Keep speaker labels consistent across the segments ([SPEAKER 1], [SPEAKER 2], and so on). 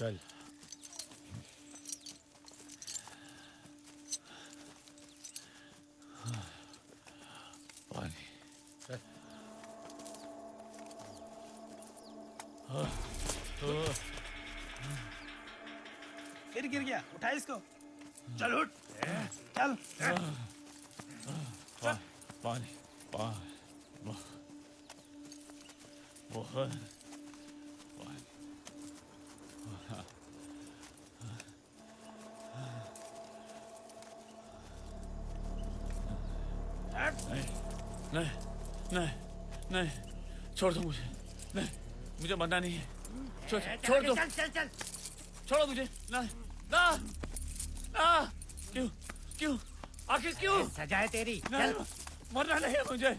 [SPEAKER 1] चल। पानी। चल।
[SPEAKER 2] फिर गिर गया, उठा इसको। चल उठ, चल।
[SPEAKER 1] पानी, पानी, बहुत पानी। नहीं, नहीं, नहीं, नहीं, छोड़ दो मुझे। नहीं, मुझे मरना नहीं है। छोड़ दो।
[SPEAKER 2] चल चल चल।
[SPEAKER 1] छोड़ो मुझे। ना, ना, ना। क्यों, क्यों, आखिर क्यों?
[SPEAKER 2] सजा है तेरी।
[SPEAKER 1] नहीं,
[SPEAKER 2] चल।
[SPEAKER 1] मरना नहीं है मुझे।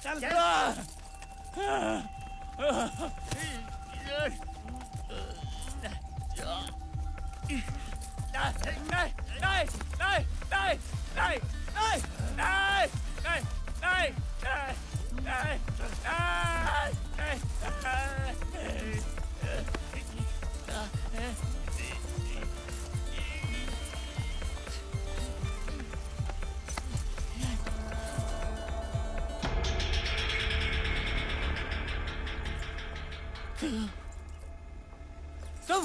[SPEAKER 2] चल
[SPEAKER 1] चल। तुम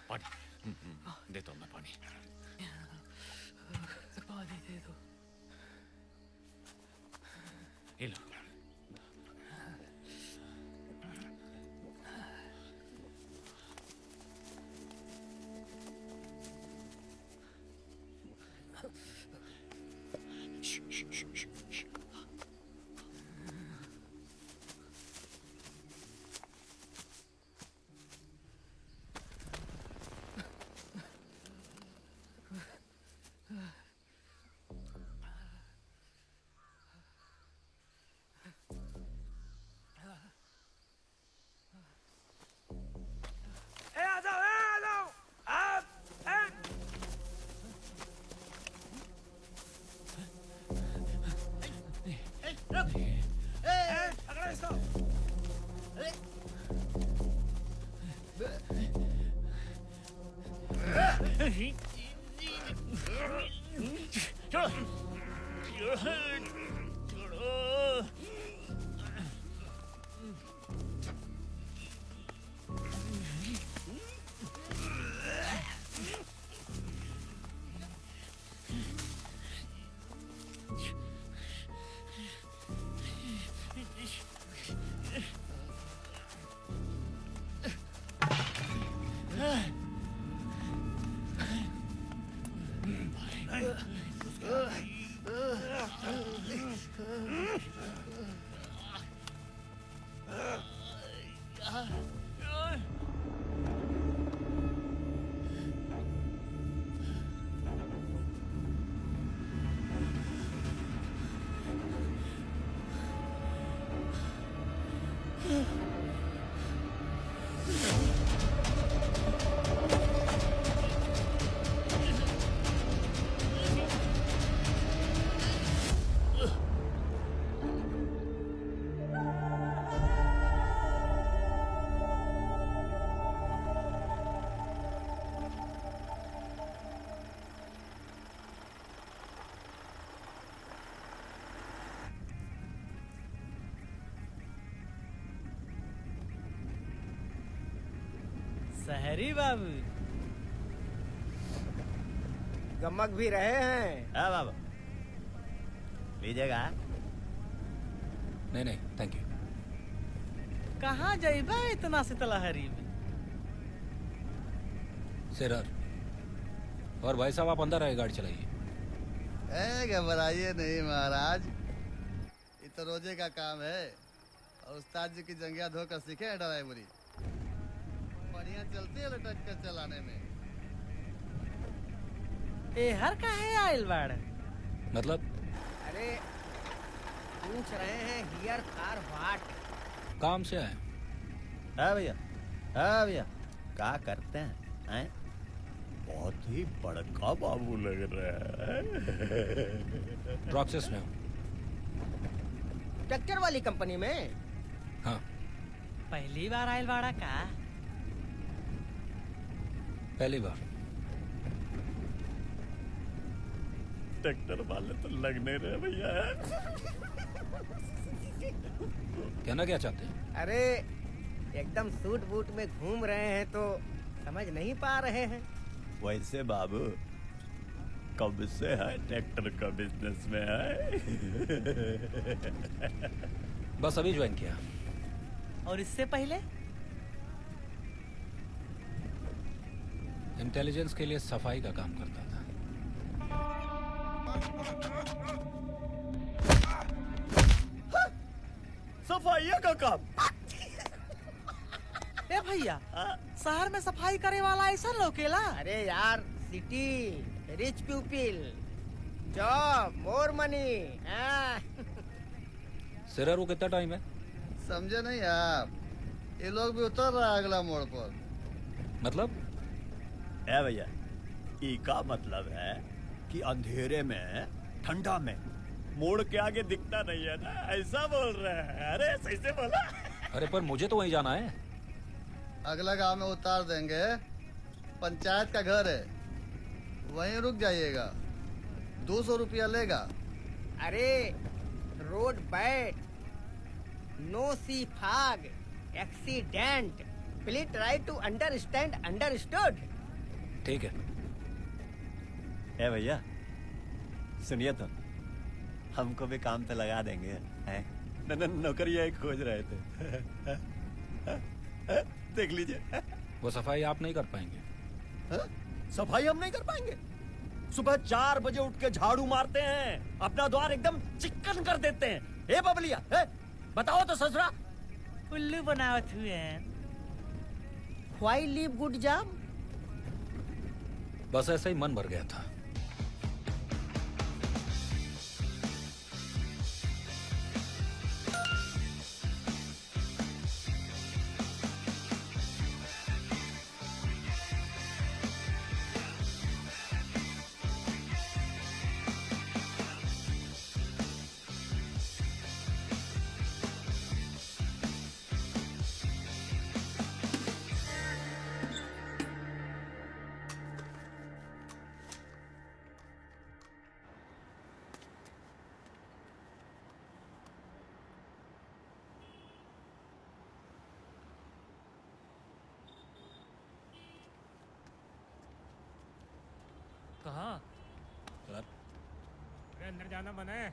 [SPEAKER 1] पानी देता हूँ मैं पानी।
[SPEAKER 3] पानी दे दो।
[SPEAKER 1] ये लो।
[SPEAKER 2] आ जाओ, आ जाओ। पकड़ो इसको।
[SPEAKER 3] सहरी बाबू
[SPEAKER 4] गमक भी रहे हैं।
[SPEAKER 5] हाँ बाबा, लीजिएगा।
[SPEAKER 6] नहीं नहीं थैंक यू।
[SPEAKER 3] कहाँ जाइबा इतना शीतलहरी में?
[SPEAKER 6] सिरर और भाई साहब आप अंदर आए, गाड़ी चलाइए।
[SPEAKER 7] घबराइए नहीं महाराज, ये तो रोजे का काम है और उस्ताद जी की जंगिया धोकर सीखे हैं ड्राइवरी। बढ़िया चलती है लटक कर चलाने में।
[SPEAKER 3] ए हर काहे आइल बाड़?
[SPEAKER 6] मतलब
[SPEAKER 4] अरे पूछ रहे हैं हियर कार वाट।
[SPEAKER 6] काम से आए।
[SPEAKER 5] हाँ भैया, हाँ भैया, क्या करते हैं? बहुत ही बड़का बाबू लग रहा है।
[SPEAKER 6] प्रोसेस में हूँ।
[SPEAKER 4] ट्रैक्टर वाली कंपनी में?
[SPEAKER 6] हाँ
[SPEAKER 3] पहली बार आइल बाड़ा का?
[SPEAKER 6] पहली बार।
[SPEAKER 5] ट्रैक्टर वाले तो लग नहीं रहे भैया।
[SPEAKER 6] कहना क्या चाहते हैं?
[SPEAKER 4] अरे एकदम सूट बूट में घूम रहे हैं तो समझ नहीं पा रहे हैं।
[SPEAKER 5] वैसे बाबू कब से है ट्रैक्टर का बिजनेस में है?
[SPEAKER 6] बस अभी ज्वाइन किया।
[SPEAKER 3] और इससे पहले?
[SPEAKER 6] इंटेलिजेंस के लिए सफाई का काम करता था।
[SPEAKER 5] सफाई का काम?
[SPEAKER 3] ए भैया, शहर में सफाई करे वाला ऐसा लोकेला?
[SPEAKER 4] अरे यार city rich people job more money.
[SPEAKER 6] सिरर वो कितना टाइम है?
[SPEAKER 7] समझे नहीं आप, ये लोग भी उतर रहा है अगला मोड़ पर।
[SPEAKER 6] मतलब
[SPEAKER 5] है भैया, ई का मतलब है कि अंधेरे में ठंडा में मोड़ के आगे दिखता नहीं है ना, ऐसा बोल रहे हैं। अरे सही से बोला।
[SPEAKER 6] अरे पर मुझे तो वहीं जाना है।
[SPEAKER 7] अगला गांव में उतार देंगे, पंचायत का घर है, वहीं रुक जाइएगा। 200 रुपया लेगा।
[SPEAKER 4] अरे road bad, no see fog, accident, please try to understand. Understood?
[SPEAKER 6] ठीक है।
[SPEAKER 5] है भैया, सुनिए तो, हमको भी काम पे लगा देंगे हैं? नौकरियां ही खोज रहे थे। देख लीजिए।
[SPEAKER 6] वो सफाई आप नहीं कर पाएंगे।
[SPEAKER 5] सफाई हम नहीं कर पाएंगे? सुबह 4 बजे उठ के झाड़ू मारते हैं, अपना द्वार एकदम चिकन कर देते हैं। ए बबलिया, बताओ तो ससुरा।
[SPEAKER 3] उल्लू बनावत हुए हैं।
[SPEAKER 4] Why leave good job?
[SPEAKER 6] बस ऐसा ही मन भर गया था।
[SPEAKER 8] कहाँ?
[SPEAKER 6] सर
[SPEAKER 8] अरे अंदर जाना मना है।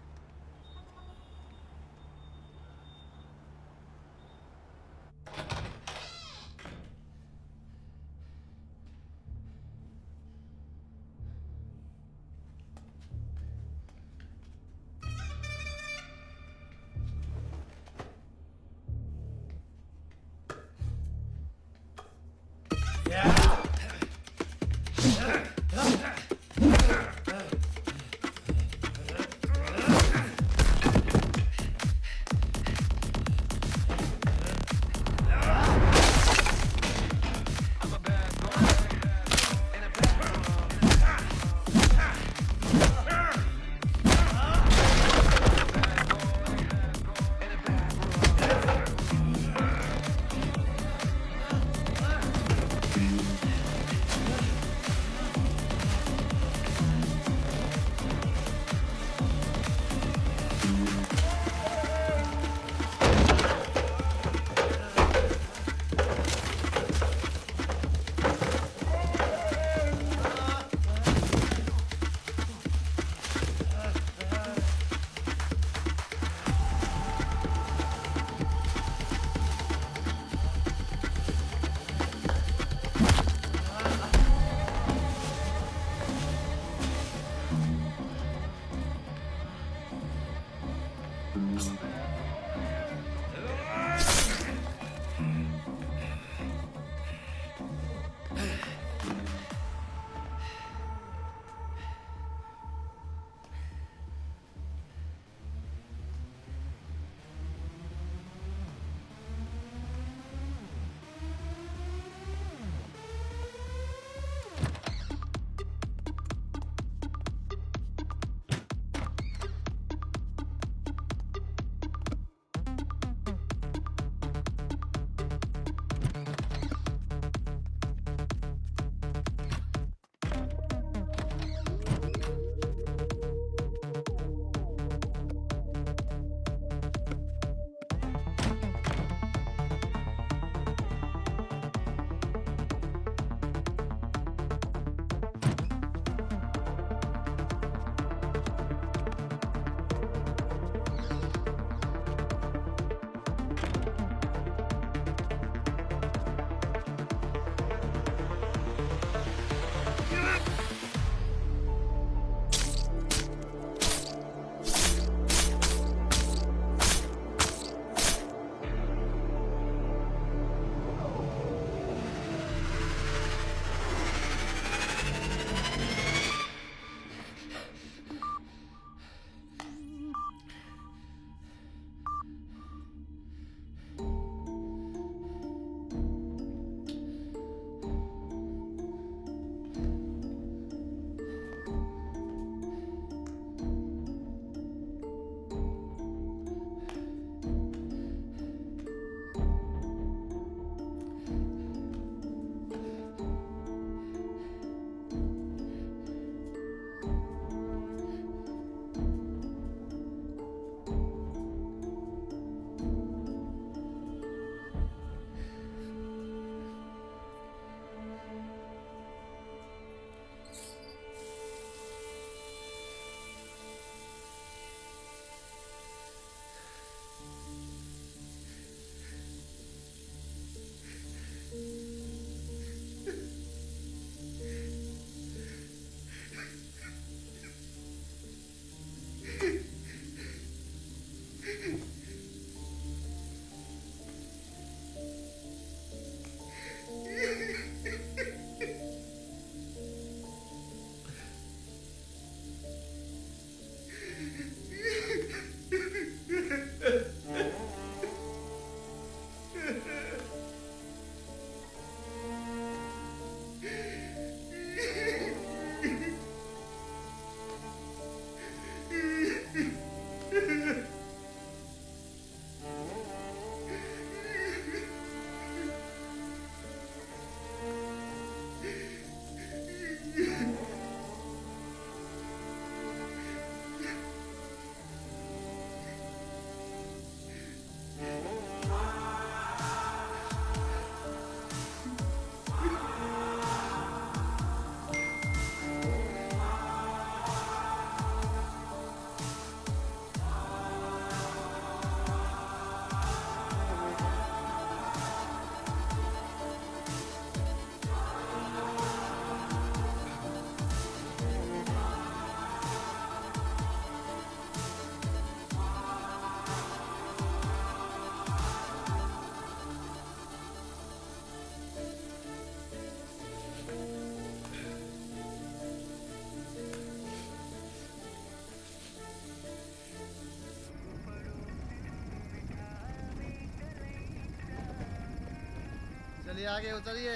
[SPEAKER 7] चलिए आगे उतरिए।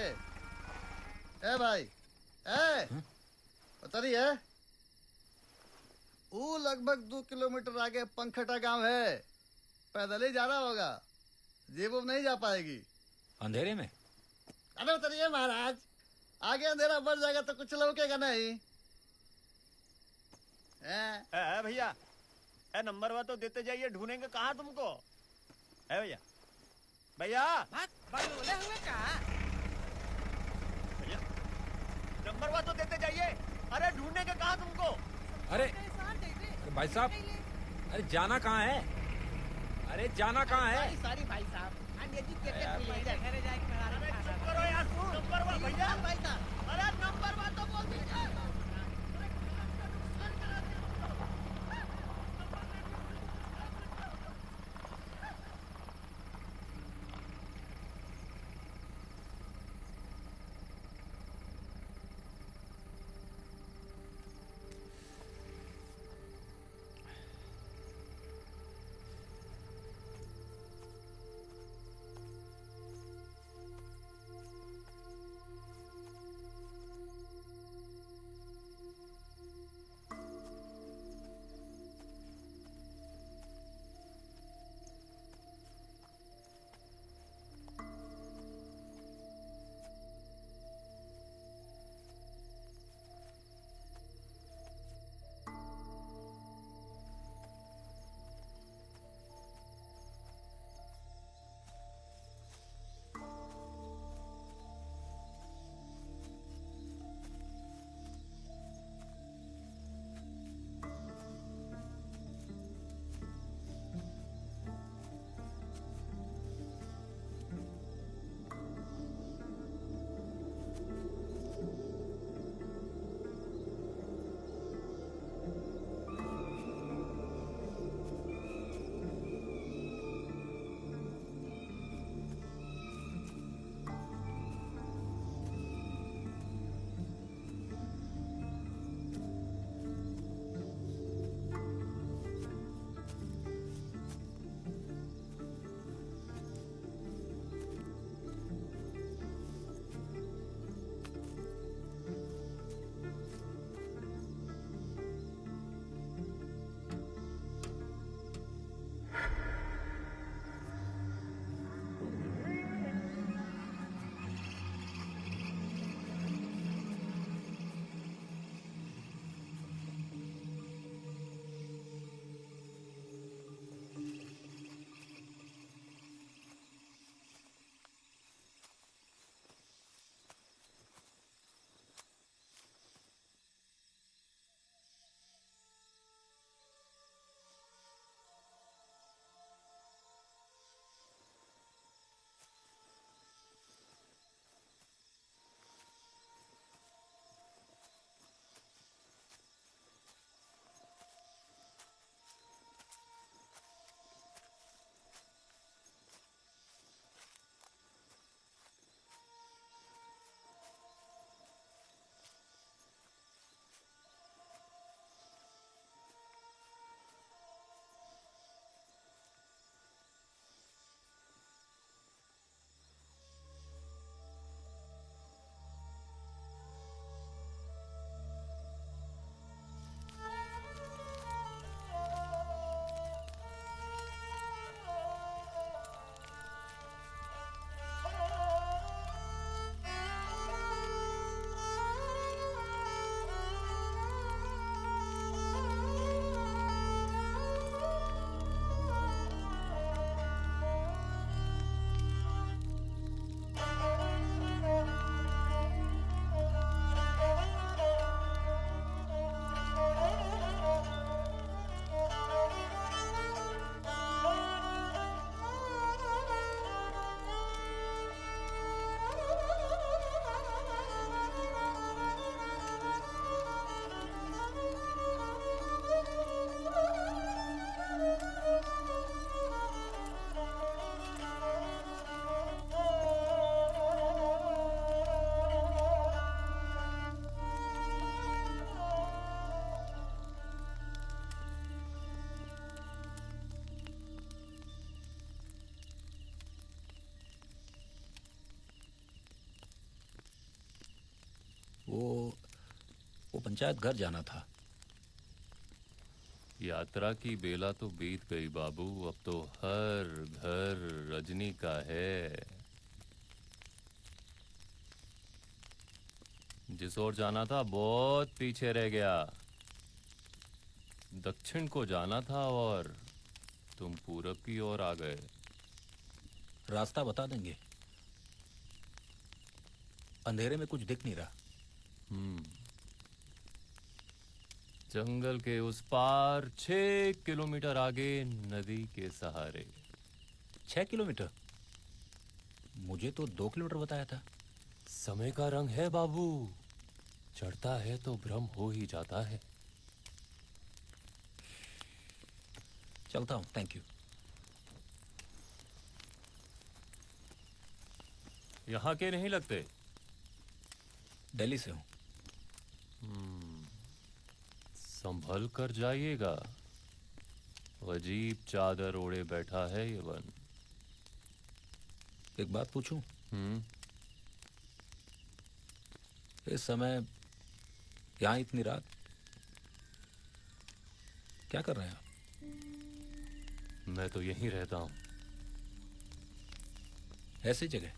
[SPEAKER 7] ए भाई, ए उतरिए। वो लगभग 2 किलोमीटर आगे पंखटा गांव है, पैदल ही जाना होगा, जीप नहीं जा पाएगी।
[SPEAKER 6] अंधेरे में?
[SPEAKER 7] अरे उतरिए महाराज, आगे अंधेरा बढ़ जाएगा तो कुछ लौकेगा नहीं।
[SPEAKER 5] भैया नंबर वा तो देते जाइए, ढूंढेंगे कहाँ तुमको। है भैया, भैया
[SPEAKER 3] बगलोले हुए का?
[SPEAKER 5] भैया नंबर वा तो देते जाइए। अरे ढूंढेंगे कहाँ तुमको।
[SPEAKER 6] अरे भाई साहब, अरे जाना कहाँ है? अरे जाना कहाँ है?
[SPEAKER 4] सॉरी भाई साहब, अनएजुकेटेड विलेजर।
[SPEAKER 5] अरे चुप करो यार, नंबर वा भैया।
[SPEAKER 4] भाई साहब,
[SPEAKER 5] अरे नंबर वा तो बोल दीजिए।
[SPEAKER 6] वो पंचायत घर जाना था।
[SPEAKER 9] यात्रा की बेला तो बीत गई बाबू, अब तो हर घर रजनी का है। जिस ओर जाना था बहुत पीछे रह गया। दक्षिण को जाना था और तुम पूरब की ओर आ गए।
[SPEAKER 6] रास्ता बता देंगे? अंधेरे में कुछ दिख नहीं रहा।
[SPEAKER 9] जंगल के उस पार 6 किलोमीटर आगे नदी के सहारे।
[SPEAKER 6] 6 किलोमीटर? मुझे तो 2 किलोमीटर बताया था।
[SPEAKER 9] समय का रंग है बाबू, चढ़ता है तो भ्रम हो ही जाता है।
[SPEAKER 6] चलता हूं, थैंक यू।
[SPEAKER 9] यहाँ के नहीं लगते?
[SPEAKER 6] दिल्ली से हूं।
[SPEAKER 9] संभल कर जाइएगा, अजीब चादर ओढ़े बैठा है ये वन।
[SPEAKER 6] एक बात पूछूं?
[SPEAKER 9] हम्म।
[SPEAKER 6] इस समय यहां इतनी रात क्या कर रहे हैं आप?
[SPEAKER 9] मैं तो यहीं रहता हूं।
[SPEAKER 6] ऐसी जगह?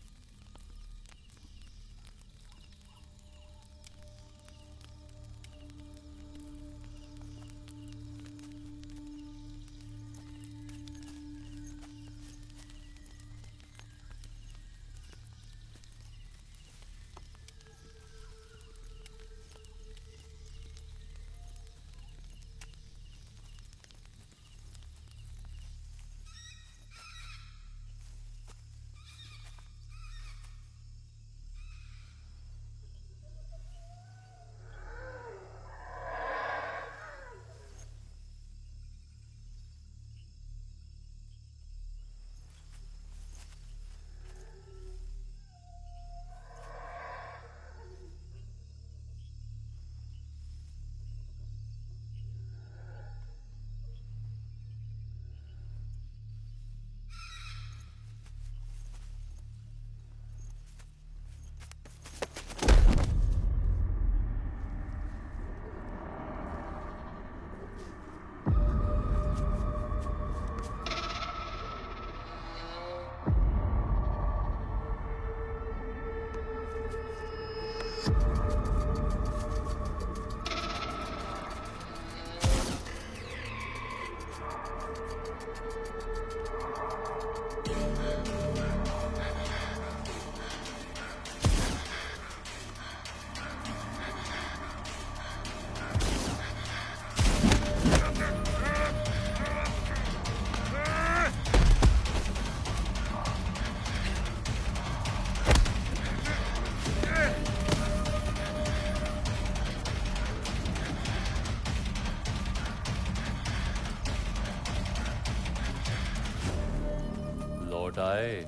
[SPEAKER 9] लौट आए?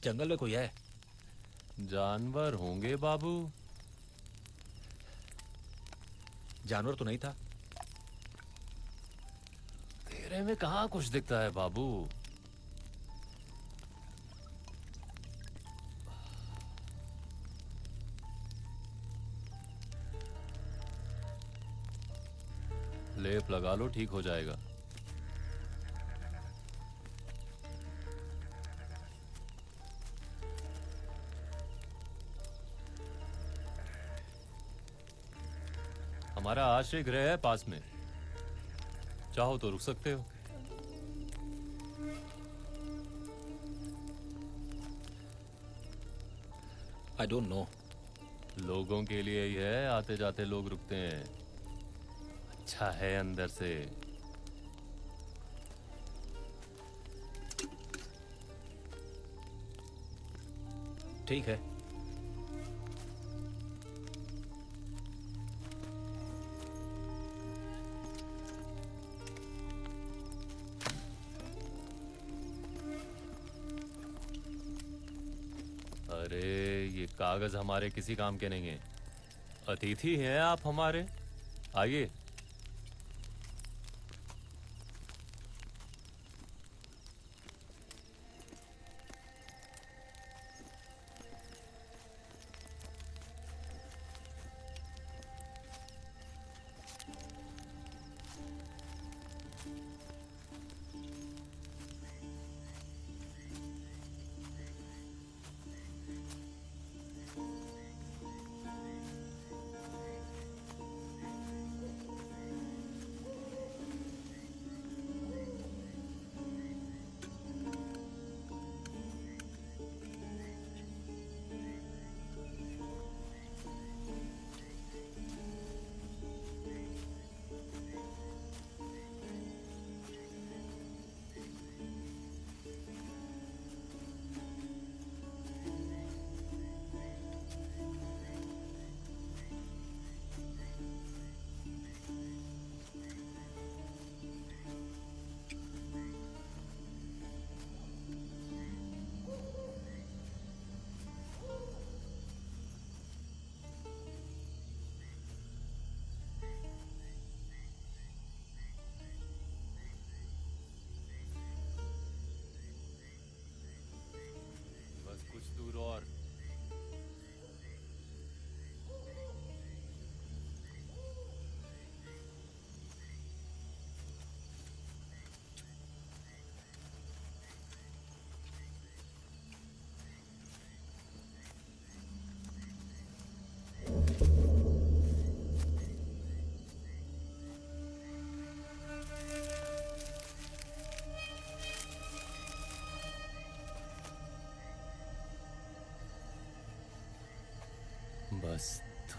[SPEAKER 6] जंगल में कोई है?
[SPEAKER 9] जानवर होंगे बाबू।
[SPEAKER 6] जानवर तो नहीं था।
[SPEAKER 9] तेरे में कहाँ कुछ दिखता है बाबू। लेप लगा लो, ठीक हो जाएगा। हमारा आश्रय गृह है पास में, चाहो तो रुक सकते हो।
[SPEAKER 6] I don't know.
[SPEAKER 9] लोगों के लिए ही है, आते जाते लोग रुकते हैं। अच्छा है अंदर से।
[SPEAKER 6] ठीक है।
[SPEAKER 9] अरे ये कागज हमारे किसी काम के नहीं है। अतिथि हैं आप हमारे, आइए।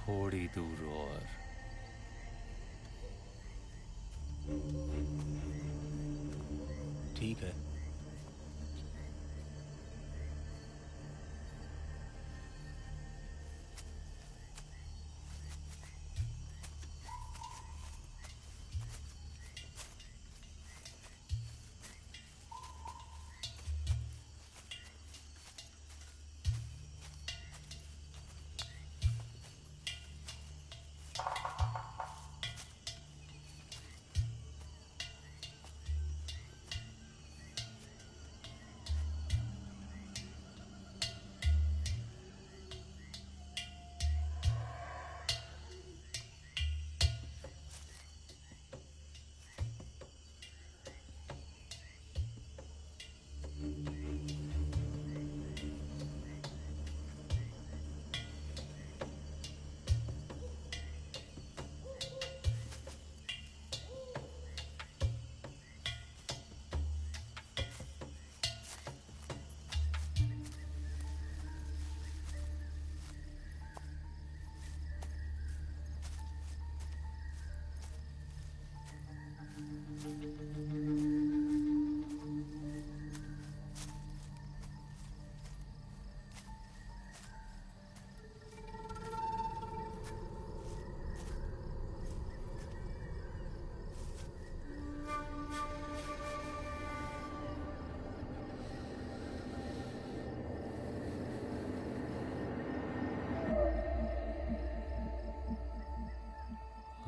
[SPEAKER 9] थोड़ी दूर और।
[SPEAKER 2] ठीक है।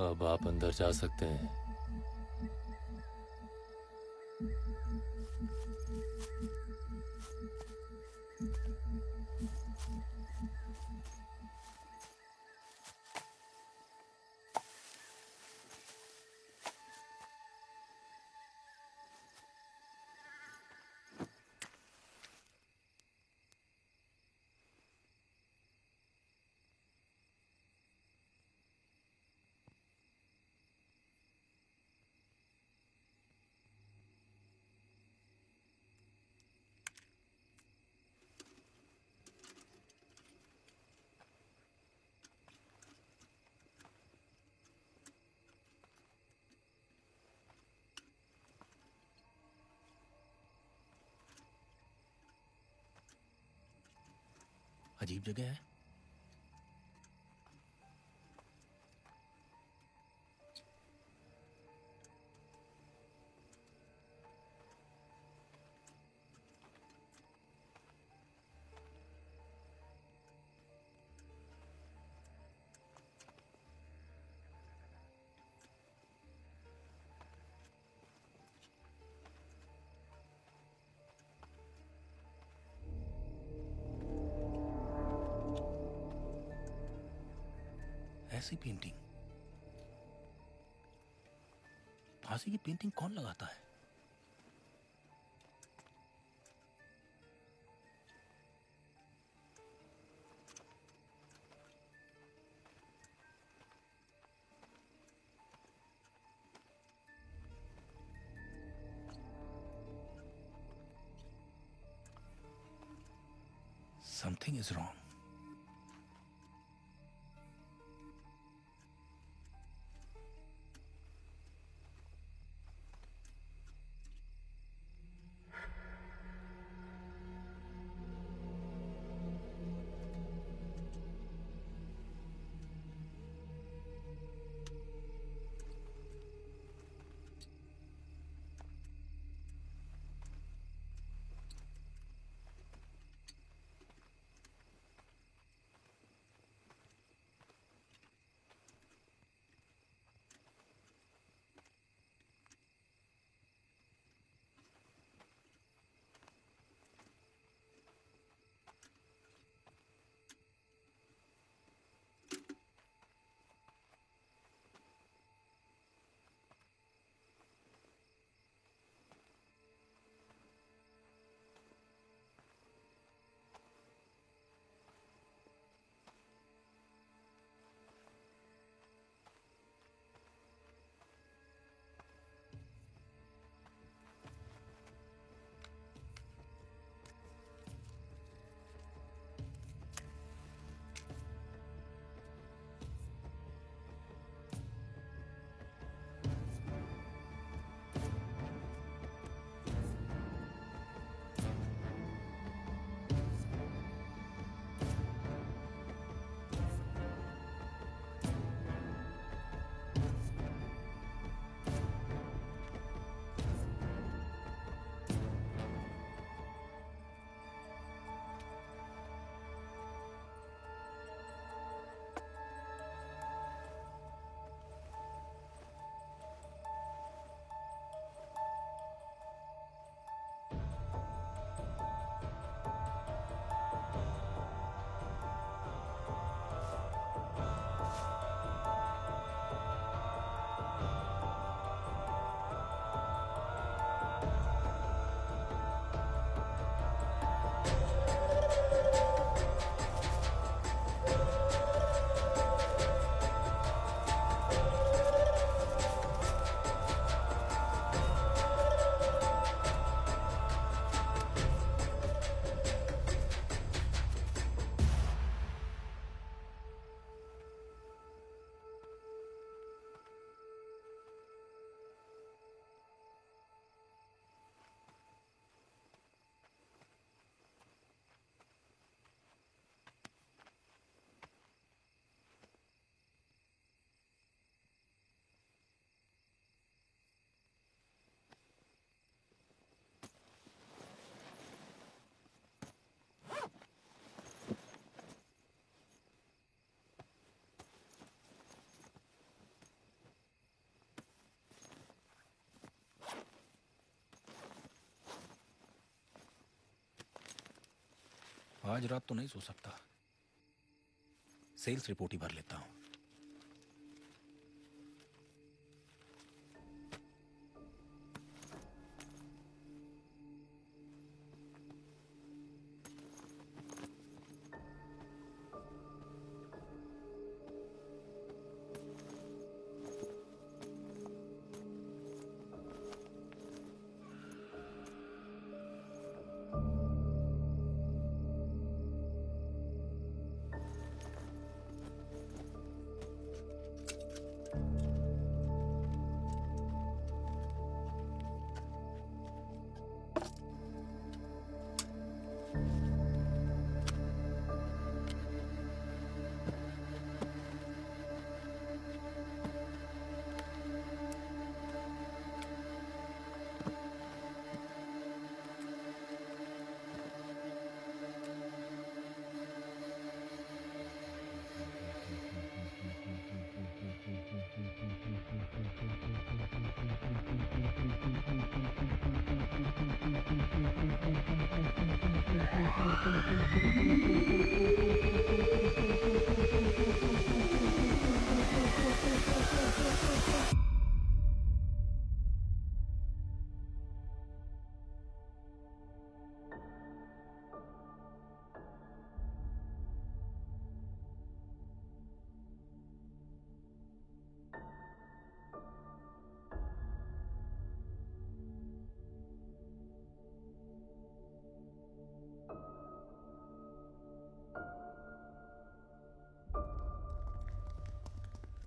[SPEAKER 9] अब आप अंदर जा सकते हैं।
[SPEAKER 2] अजीब जगह है। ऐसी पेंटिंग, फांसी की पेंटिंग कौन लगाता है? Something is wrong.
[SPEAKER 6] आज रात तो नहीं सो सकता, सेल्स रिपोर्ट ही भर लेता हूँ।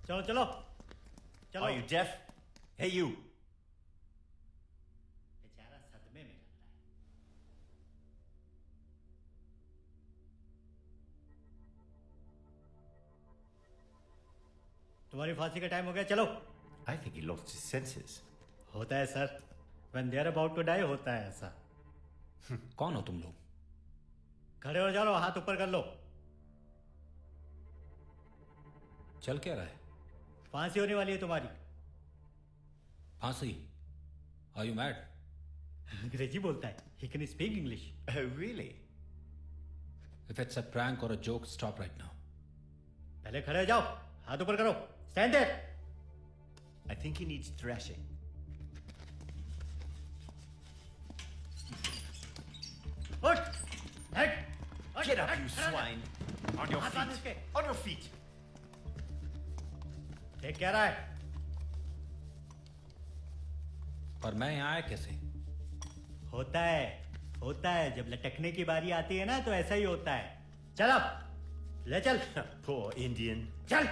[SPEAKER 5] चलो चलो चलो।
[SPEAKER 10] Are you deaf? Hey, you.
[SPEAKER 5] बेचारा सदमे में लग रहा है। तुम्हारी फांसी का टाइम हो गया, चलो।
[SPEAKER 10] I think he lost his senses.
[SPEAKER 5] होता है sir, when they are about to die होता है ऐसा।
[SPEAKER 6] कौन हो तुम लोग?
[SPEAKER 5] खड़े हो जाओ, हाथ ऊपर कर लो।
[SPEAKER 6] चल क्या रहा है?
[SPEAKER 5] फांसी होने वाली है तुम्हारी।
[SPEAKER 6] फांसी? Are you mad?
[SPEAKER 5] अंग्रेजी बोलता है, he can speak English.
[SPEAKER 10] Oh, really?
[SPEAKER 6] If it's a prank or a joke, stop right now.
[SPEAKER 5] पहले खड़े हो जाओ, हाथ ऊपर करो, stand there.
[SPEAKER 10] I think he needs thrashing.
[SPEAKER 5] उठ, हट,
[SPEAKER 10] Get up, you swine! On your
[SPEAKER 5] हाथ इसके।
[SPEAKER 10] feet! On your feet!
[SPEAKER 5] देख क्या रहा है?
[SPEAKER 6] पर मैं यहाँ आया कैसे?
[SPEAKER 5] होता है, जब लटकने की बारी आती है ना तो ऐसा ही होता है। चल अब, ले चल।
[SPEAKER 10] Poor Indian.
[SPEAKER 5] चल।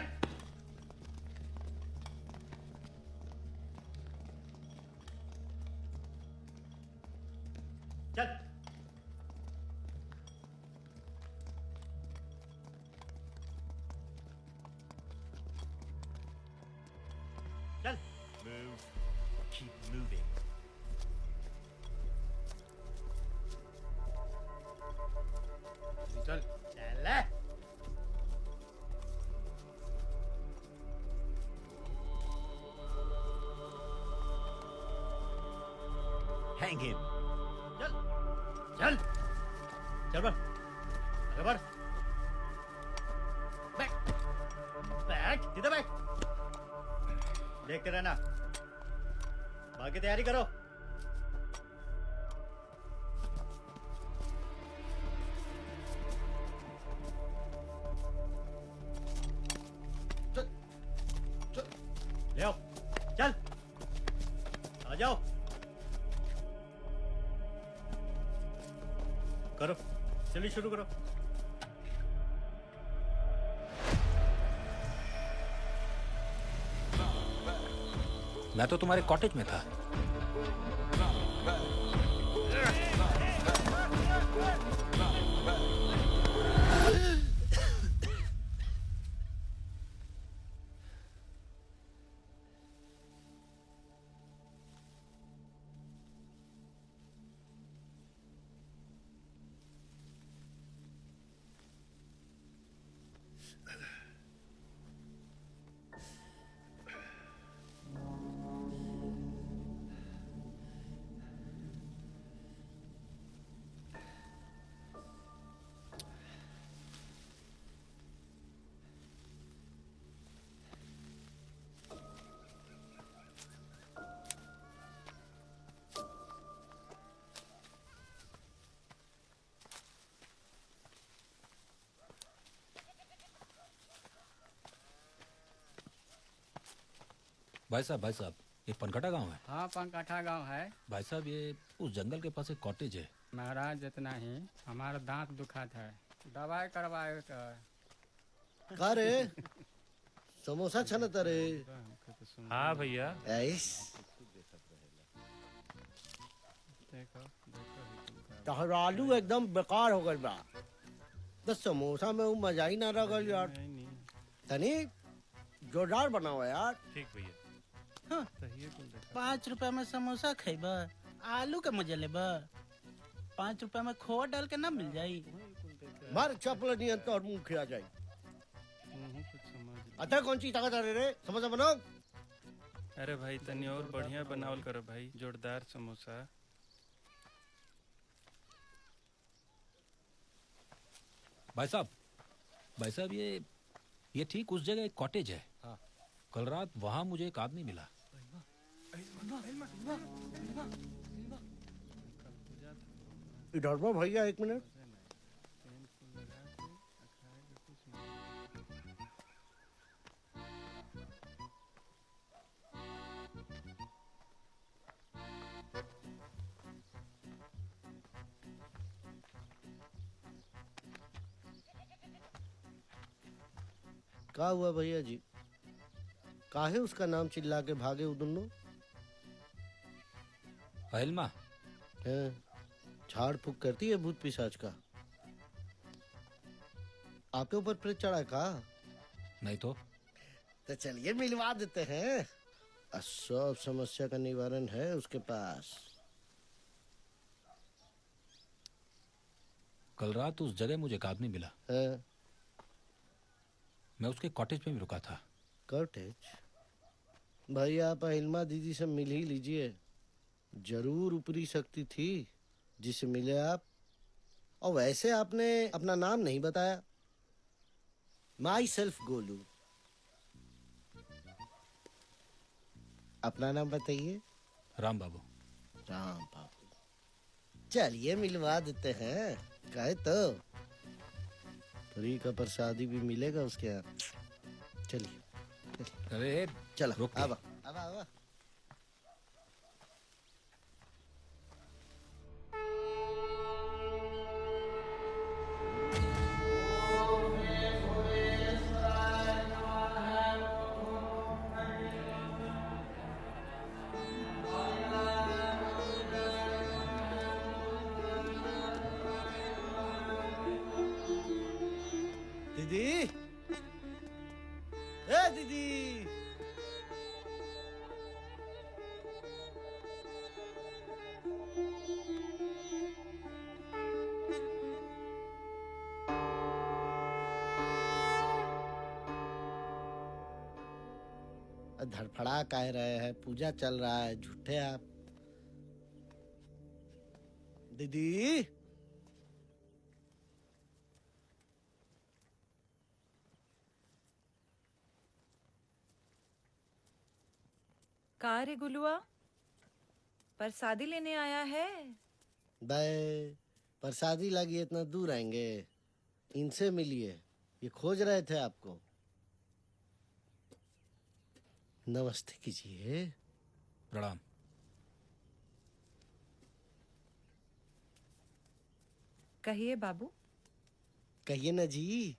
[SPEAKER 5] चल। चल।
[SPEAKER 10] Move. Keep moving.
[SPEAKER 2] चल
[SPEAKER 5] चल।
[SPEAKER 10] Hang him.
[SPEAKER 5] चल चल चल बढ़, आगे बढ़। बैठ बैठ, सीधे बैठ। देखते रहना, बाकी तैयारी करो।
[SPEAKER 2] चल चल
[SPEAKER 5] ले आओ, चल आ जाओ। करो, चलिए शुरू करो।
[SPEAKER 6] मैं तो तुम्हारे कॉटेज में था। भाई साहब ये पनकटा गांव है।
[SPEAKER 11] हाँ पंकाठा गांव है।
[SPEAKER 6] भाई साहब ये उस जंगल के पास एक कॉटेज है।
[SPEAKER 11] महाराज इतना ही हमारा दांत दुखाता है, दवाई करवाए कर।
[SPEAKER 7] का रे समोसा छनत रे।
[SPEAKER 8] हाँ भैया।
[SPEAKER 7] ऐस तहरालू एकदम बेकार हो गई बा। तो समोसा में वो मजा ही ना रह गल यार। तनी जोरदार बनाओ यार।
[SPEAKER 8] ठीक भैया।
[SPEAKER 2] 5 रुपए में समोसा खेब, आलू के मजे लेब। 5 रुपए में खोआ डाल के ना मिल जाई।
[SPEAKER 7] मार चपल नहीं तो और मुंह खिला जाए। अतः कौन सी ताकत है रे समोसा बनाओ।
[SPEAKER 8] अरे भाई तनी और बढ़िया बनावल करो भाई, जोरदार समोसा।
[SPEAKER 6] भाई साहब ये ठीक उस जगह एक कॉटेज है। हाँ। कल रात वहां मुझे एक आदमी मिला।
[SPEAKER 7] इधर बा भैया 1 मिनट। का हुआ भैया जी? काहे उसका नाम चिल्ला के भागे वो दोनों?
[SPEAKER 6] अहिलमा
[SPEAKER 7] झाड़ फूक करती है भूत पिशाच का। आपके ऊपर प्रेत चढ़ा है का?
[SPEAKER 6] नहीं तो
[SPEAKER 7] चलिए मिलवा देते हैं। सब समस्या का निवारण है उसके पास।
[SPEAKER 6] कल रात उस जगह मुझे एक आदमी मिला। मैं उसके कॉटेज में भी रुका था।
[SPEAKER 7] कॉटेज? भैया आप अहिलमा दीदी से मिल ही लीजिए। जरूर ऊपरी शक्ति थी जिसे मिले आप। और वैसे आपने अपना नाम नहीं बताया। My self Golu. अपना नाम बताइए।
[SPEAKER 6] राम बाबू।
[SPEAKER 7] राम बाबू। चलिए मिलवा देते हैं। कहे तो फ्री का प्रसादी भी मिलेगा उसके यहाँ। चलिए
[SPEAKER 6] अरे
[SPEAKER 7] चलो
[SPEAKER 6] रुक।
[SPEAKER 7] आवा आवा आवा। दीदी, ए दीदी। धड़फड़ा कह रहे हैं, पूजा चल रहा है, झूठे आप। दीदी
[SPEAKER 12] का रे गुलुआ, प्रसादी लेने आया है?
[SPEAKER 7] बे प्रसादी लगी इतना दूर आएंगे? इनसे मिलिए, ये खोज रहे थे आपको। नमस्ते कीजिए।
[SPEAKER 6] प्रणाम।
[SPEAKER 12] कहिए बाबू।
[SPEAKER 7] कहिए ना जी।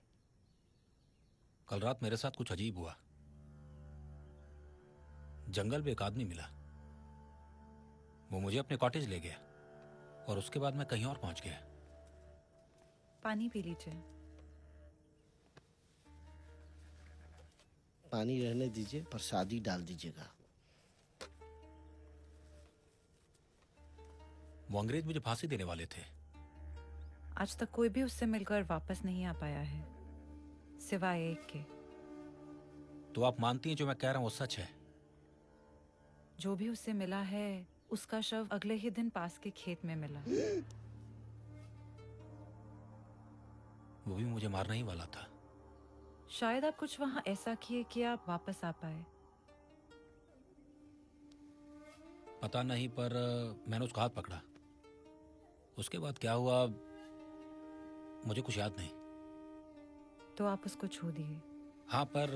[SPEAKER 6] कल रात मेरे साथ कुछ अजीब हुआ। जंगल में एक आदमी मिला। वो मुझे अपने कॉटेज ले गया और उसके बाद मैं कहीं और पहुंच गया।
[SPEAKER 12] पानी पी लीजिए।
[SPEAKER 7] पानी रहने दीजिए, प्रसादी डाल दीजिएगा।
[SPEAKER 6] वो अंग्रेज मुझे फांसी देने वाले थे।
[SPEAKER 12] आज तक कोई भी उससे मिलकर वापस नहीं आ पाया है, सिवाय एक के।
[SPEAKER 6] तो आप मानती हैं जो मैं कह रहा हूं वो सच है?
[SPEAKER 12] जो भी उससे मिला है उसका शव अगले ही दिन पास के खेत में मिला।
[SPEAKER 6] वो भी मुझे मारना ही वाला था।
[SPEAKER 12] शायद आप कुछ वहां ऐसा किए कि आप वापस आ पाए।
[SPEAKER 6] पता नहीं, पर मैंने उसका हाथ पकड़ा। उसके बाद क्या हुआ मुझे कुछ याद नहीं।
[SPEAKER 12] तो आप उसको छू दिए?
[SPEAKER 6] हाँ, पर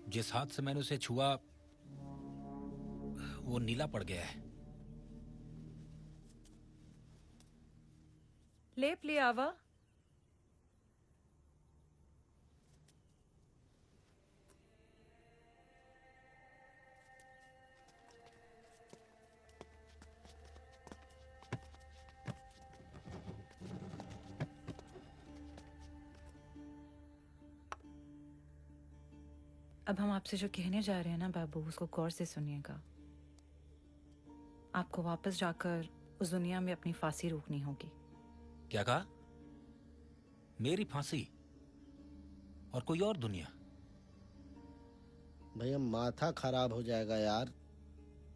[SPEAKER 6] जिस हाथ से मैंने उसे छुआ वो नीला पड़ गया है।
[SPEAKER 12] लेप ले आवा। अब हम आपसे जो कहने जा रहे हैं ना बाबू, उसको गौर से सुनिएगा। आपको वापस जाकर उस दुनिया में अपनी फांसी रोकनी होगी।
[SPEAKER 6] क्या कहा? मेरी फांसी और कोई और दुनिया?
[SPEAKER 7] भैया माथा खराब हो जाएगा यार,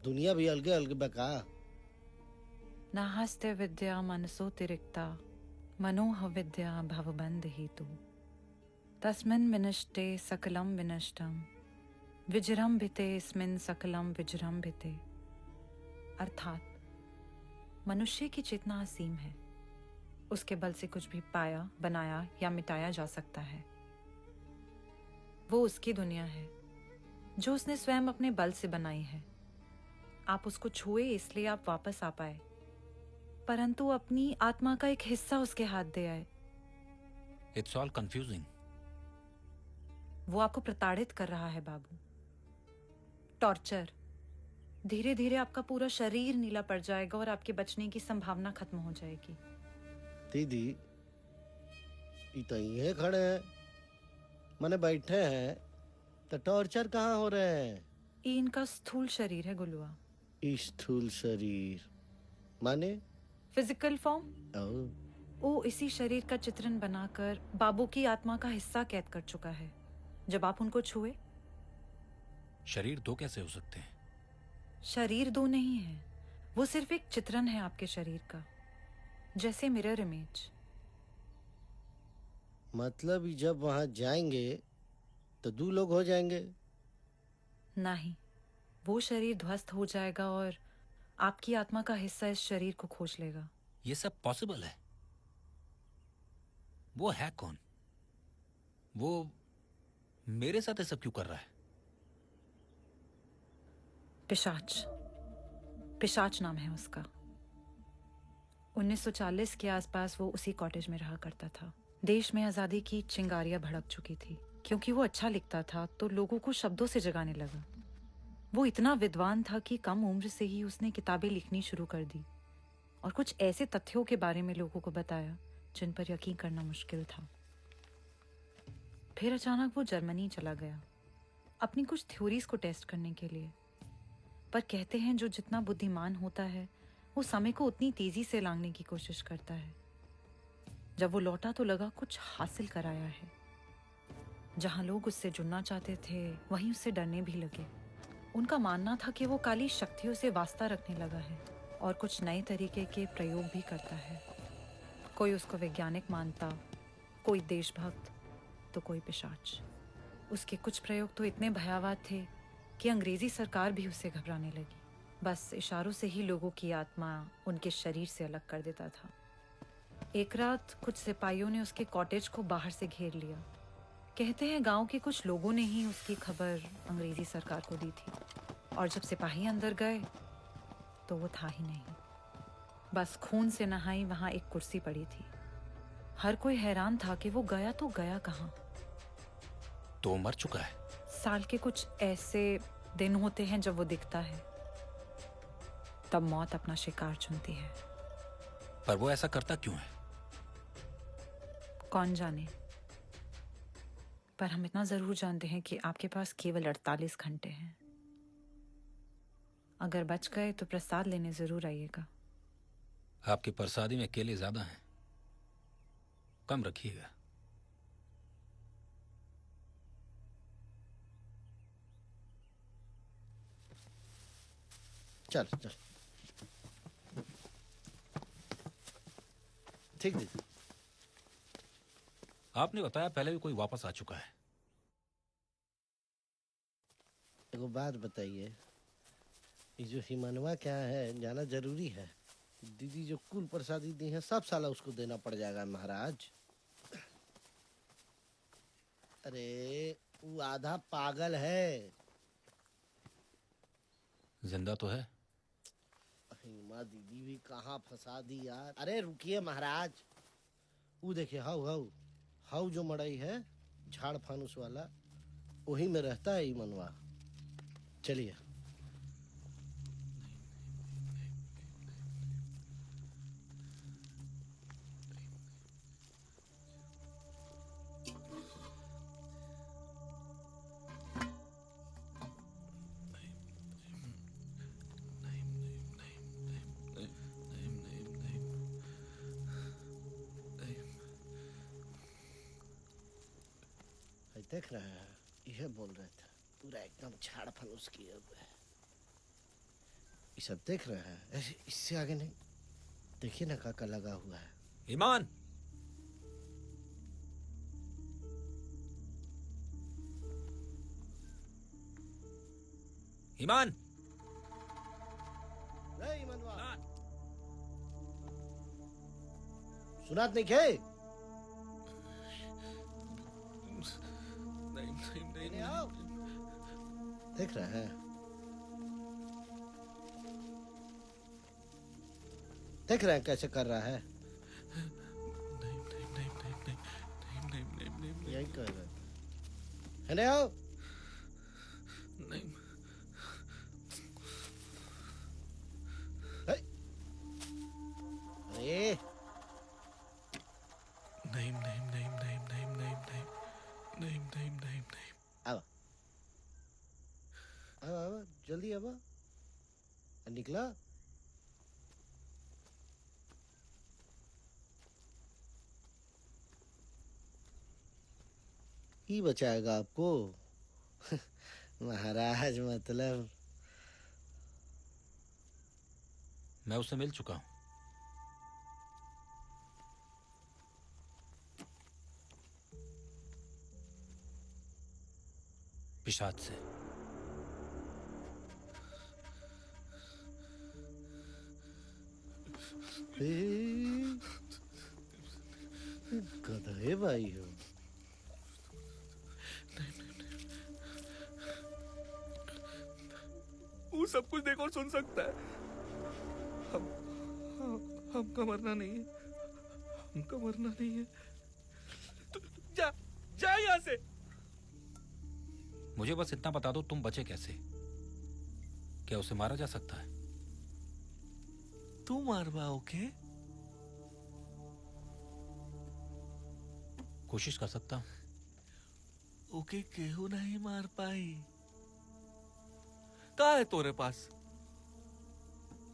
[SPEAKER 7] दुनिया भी अलगे अलगे बका।
[SPEAKER 12] नाहस्ते विद्या मनसोतिरिक्ता मनोह विद्या भवबंध हेतु तस्मिन् विनष्टे सकलम विनष्टम विजृंभिते स्मिन् सकलम विजृंभिते। अर्थात मनुष्य की चेतना असीम है, उसके बल से कुछ भी पाया, बनाया या मिटाया जा सकता है। वो उसकी दुनिया है जो उसने स्वयं अपने बल से बनाई है। आप उसको छुए इसलिए आप वापस आ पाए, परंतु अपनी आत्मा का एक हिस्सा उसके हाथ दे आए।
[SPEAKER 6] It's all confusing.
[SPEAKER 12] वो आपको प्रताड़ित कर रहा है बाबू। टॉर्चर। धीरे धीरे आपका पूरा शरीर नीला पड़ जाएगा और आपके बचने की संभावना खत्म हो जाएगी।
[SPEAKER 7] दीदी ये तो यहीं खड़े हैं, मैंने बैठे हैं, तो टॉर्चर कहाँ हो रहे हैं?
[SPEAKER 12] ये इनका स्थूल शरीर है गुलुआ।
[SPEAKER 7] स्थूल शरीर माने?
[SPEAKER 12] Physical form. वो इसी शरीर का चित्रण बनाकर बाबू की आत्मा का हिस्सा कैद कर चुका है। जब आप उनको छुए,
[SPEAKER 6] शरीर दो कैसे हो सकते हैं?
[SPEAKER 12] शरीर दो नहीं है, वो सिर्फ एक चित्रण है आपके शरीर का, जैसे मिरर इमेज।
[SPEAKER 7] मतलब जब वहां जाएंगे तो दो लोग हो जाएंगे?
[SPEAKER 12] नहीं, वो शरीर ध्वस्त हो जाएगा और आपकी आत्मा का हिस्सा इस शरीर को खोज लेगा।
[SPEAKER 6] ये सब पॉसिबल है? वो है कौन? वो मेरे साथ ये सब क्यों कर रहा है?
[SPEAKER 12] पिशाच। पिशाच नाम है उसका। 1940 के आसपास वो उसी कॉटेज में रहा करता था। देश में आजादी की चिंगारियां भड़क चुकी थी। क्योंकि वो अच्छा लिखता था तो लोगों को शब्दों से जगाने लगा। वो इतना विद्वान था कि कम उम्र से ही उसने किताबें लिखनी शुरू कर दी और कुछ ऐसे तथ्यों के बारे में लोगों को बताया जिन पर यकीन करना मुश्किल था। फिर अचानक वो जर्मनी चला गया अपनी कुछ थ्योरीज को टेस्ट करने के लिए। पर कहते हैं जो जितना बुद्धिमान होता है वो समय को उतनी तेजी से लांघने की कोशिश करता है। जब वो लौटा तो लगा कुछ हासिल कर आया है। जहां लोग उससे जुड़ना चाहते थे वहीं उससे डरने भी लगे। उनका मानना था कि वो काली शक्तियों से वास्ता रखने लगा है और कुछ नए तरीके के प्रयोग भी करता है। कोई उसको वैज्ञानिक मानता, कोई देशभक्त, तो कोई पिशाच। उसके कुछ प्रयोग तो इतने भयावह थे कि अंग्रेजी सरकार भी उससे घबराने लगी। बस इशारों से ही लोगों की आत्मा उनके शरीर से अलग कर देता था। एक रात कुछ सिपाहियों ने उसके कॉटेज को बाहर से घेर लिया। कहते हैं गांव के कुछ लोगों ने ही उसकी खबर अंग्रेजी सरकार को दी थी और जब सिपाही अंदर गए तो वो था ही नहीं। बस खून से नहाई वहां एक कुर्सी पड़ी थी। हर कोई हैरान था कि वो गया तो गया कहाँ।
[SPEAKER 6] तो मर चुका है।
[SPEAKER 12] साल के कुछ ऐसे दिन होते हैं जब वो दिखता है, तब मौत अपना शिकार चुनती है।
[SPEAKER 6] पर वो ऐसा करता क्यों है?
[SPEAKER 12] कौन जाने। पर हम इतना जरूर जानते हैं कि आपके पास केवल 48 घंटे हैं। अगर बच गए तो प्रसाद लेने जरूर आइएगा।
[SPEAKER 6] आपकी प्रसादी में केले ज्यादा हैं, कम रखिएगा।
[SPEAKER 7] चल चल ठीक दीदी।
[SPEAKER 6] आपने बताया पहले भी कोई वापस आ चुका है।
[SPEAKER 7] एगो बात बताइए, ये जो हिमनवा क्या है जाना जरूरी है? दीदी जो कुल प्रसादी दी है सब साला उसको देना पड़ जाएगा महाराज। अरे वो आधा पागल है।
[SPEAKER 6] जिंदा तो है।
[SPEAKER 7] हिमा दीदी भी कहाँ फंसा दी यार। अरे रुकिए महाराज, वो देखिए हाउ हाउ हाउ जो मड़ई है झाड़ फानुस वाला, वही में रहता है ये मनवा। चलिए। देख रहे हैं, यह बोल रहे थे पूरा एकदम झाड़ फलूस किए हुए है। ये सब देख रहे हैं, ऐसे इससे आगे नहीं। देखिए ना काका लगा हुआ है।
[SPEAKER 6] ईमान, ईमान,
[SPEAKER 7] नहीं मनवा सुनात नहीं खे। नहीं आओ। देख रहे हैं, देख रहे हैं कैसे कर रहा है। यही कर रहे है। नहीं आओ।
[SPEAKER 1] नहीं।
[SPEAKER 7] अरे
[SPEAKER 1] नहीं नहीं नहीं नहीं नहीं नहीं नहीं नहीं नहीं नहीं नहीं।
[SPEAKER 7] अब अब जल्दी अब निकला। ही बचाएगा आपको। महाराज मतलब
[SPEAKER 6] मैं उससे मिल चुका हूं। पिशाच से।
[SPEAKER 7] गधे भाई हो।
[SPEAKER 1] वो सब कुछ देखो और सुन सकता है। हमका मरना नहीं है, हमका मरना नहीं है। तू जा जा यहाँ से।
[SPEAKER 6] मुझे बस इतना बता दो, तुम बचे कैसे? क्या उसे मारा जा सकता है?
[SPEAKER 1] तू मारवा ओके?
[SPEAKER 6] कोशिश कर सकता हूं।
[SPEAKER 1] ओके केहू नहीं मार पाई। का है तोरे पास?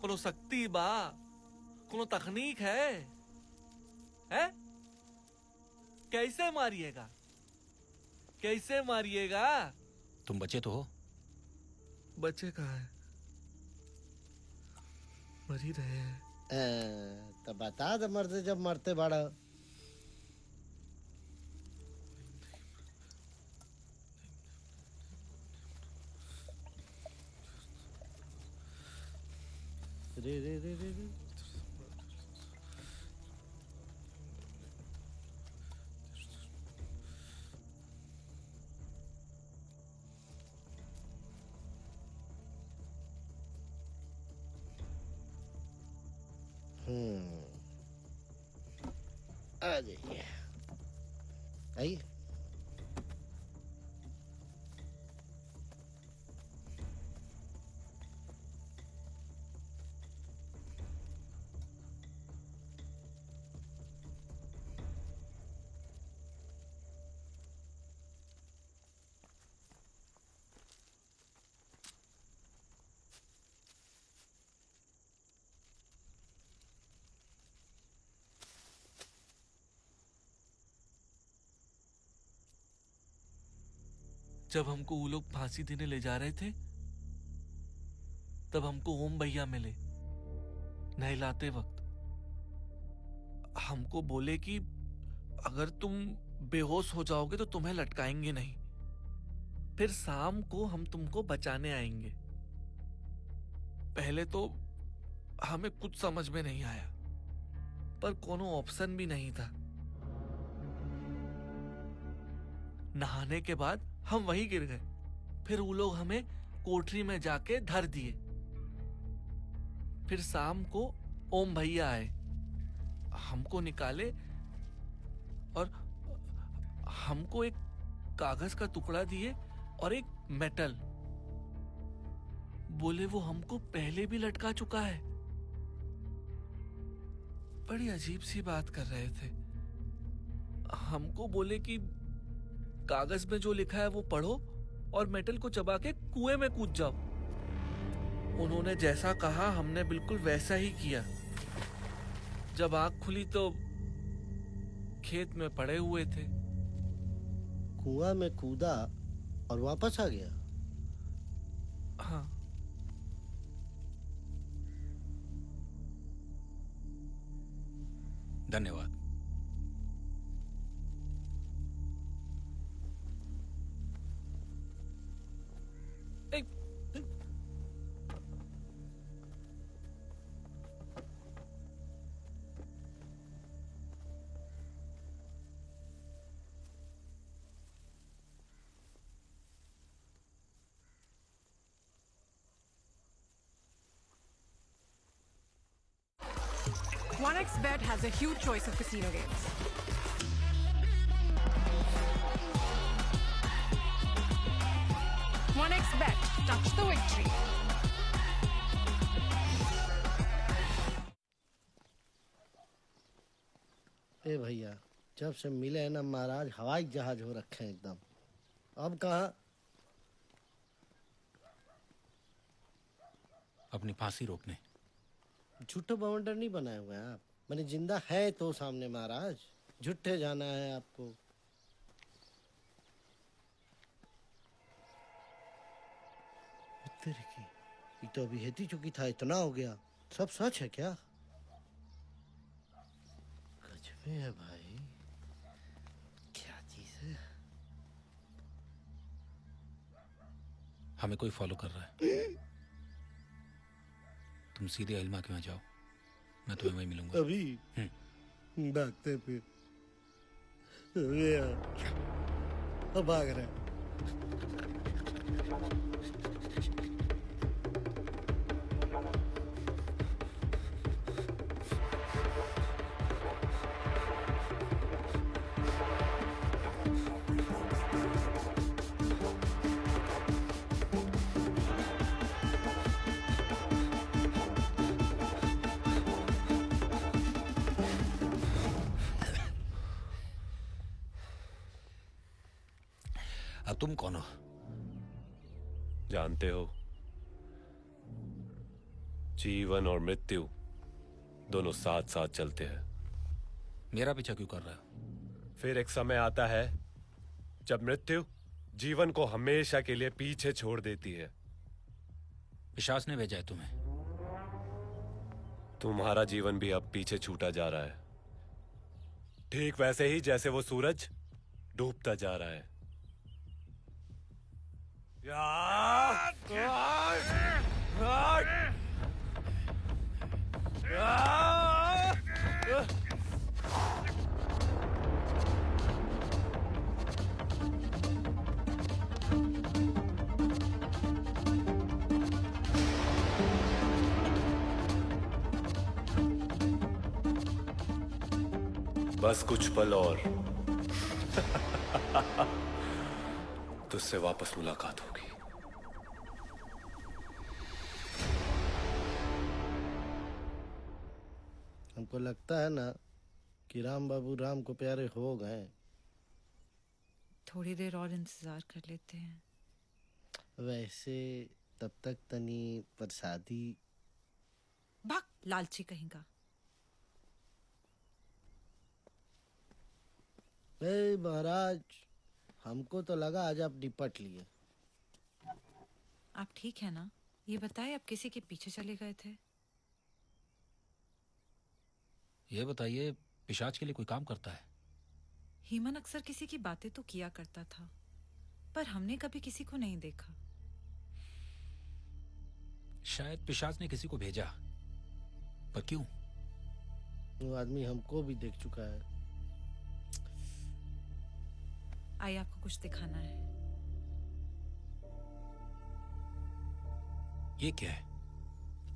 [SPEAKER 1] कोनो शक्ति बा? कोनो तकनीक है? हैं? कैसे मारिएगा? कैसे मारिएगा?
[SPEAKER 6] तुम बचे तो हो?
[SPEAKER 1] बच्चे कहाँ है? मर ही रहे हैं।
[SPEAKER 7] तो बता दे मरते जब मरते बड़ा। रे रे रे रे रे। आ जाइए, आइए।
[SPEAKER 1] जब हमको वो लोग फांसी देने ले जा रहे थे, तब हमको ओम भैया मिले नहलाते वक्त। हमको बोले कि अगर तुम बेहोश हो जाओगे तो तुम्हें लटकाएंगे नहीं, फिर शाम को हम तुमको बचाने आएंगे। पहले तो हमें कुछ समझ में नहीं आया, पर कोनो ऑप्शन भी नहीं था। नहाने के बाद हम वहीं गिर गए। फिर वो लोग हमें कोठरी में जाके धर दिए। फिर शाम को ओम भैया आए, हमको निकाले और हमको एक कागज का टुकड़ा दिए और एक मेटल। बोले वो हमको पहले भी लटका चुका है। बड़ी अजीब सी बात कर रहे थे। हमको बोले कि कागज में जो लिखा है वो पढ़ो और मेटल को चबा के कुएं में कूद जाओ। उन्होंने जैसा कहा हमने बिल्कुल वैसा ही किया। जब आंख खुली तो खेत में पड़े हुए थे।
[SPEAKER 7] कुआं में कूदा और वापस आ गया।
[SPEAKER 1] हाँ।
[SPEAKER 6] धन्यवाद।
[SPEAKER 13] OneXBet has a huge choice of casino games. OneXBet, touch the victory.
[SPEAKER 7] ए भैया, जब से मिले हैं ना महाराज, हवाई जहाज हो रखे हैं एकदम। अब कहाँ?
[SPEAKER 6] अपनी फांसी रोकने।
[SPEAKER 7] झूठे बवंडर नहीं बनाए हुए हैं आप। मैंने जिंदा है तो सामने महाराज, झूठे जाना है आपको। तेरे की ये तो अभी हेती चुकी था, इतना हो गया। सब सच है क्या? गजब है भाई, क्या चीज है।
[SPEAKER 6] हमें कोई फॉलो कर रहा है। तुम सीधे अहिलमा के वहां जाओ, मैं तुम्हें वहीं मिलूंगा।
[SPEAKER 7] अभी भागते फिर अब भाग रहे हैं।
[SPEAKER 6] अब तुम कौन हो?
[SPEAKER 9] जानते हो, जीवन और मृत्यु दोनों साथ साथ चलते हैं।
[SPEAKER 6] मेरा पीछा क्यों कर रहा है?
[SPEAKER 9] फिर एक समय आता है जब मृत्यु जीवन को हमेशा के लिए पीछे छोड़ देती है।
[SPEAKER 6] पिशाच ने भेजा है तुम्हें।
[SPEAKER 9] तुम्हारा जीवन भी अब पीछे छूटा जा रहा है, ठीक वैसे ही जैसे वो सूरज डूबता जा रहा है। बस कुछ पल और तुझसे वापस मुलाकात होगी।
[SPEAKER 7] हमको लगता है ना कि राम बाबू राम को प्यारे हो गए।
[SPEAKER 12] थोड़ी देर और इंतजार कर लेते हैं।
[SPEAKER 7] वैसे तब तक तनी प्रसादी।
[SPEAKER 12] भाग लालची कहेगा।
[SPEAKER 7] ए महाराज, हमको तो लगा आज आप निपट लिए।
[SPEAKER 12] आप ठीक है ना? ये बताए, आप किसी के पीछे चले गए थे?
[SPEAKER 6] ये बताइए, पिशाच के लिए कोई काम करता है?
[SPEAKER 12] हीमन अक्सर किसी की बातें तो किया करता था, पर हमने कभी किसी को नहीं देखा।
[SPEAKER 6] शायद पिशाच ने किसी को भेजा, पर क्यों?
[SPEAKER 7] वो आदमी हमको भी देख चुका है।
[SPEAKER 12] आइए, आपको कुछ दिखाना है।
[SPEAKER 6] ये क्या है?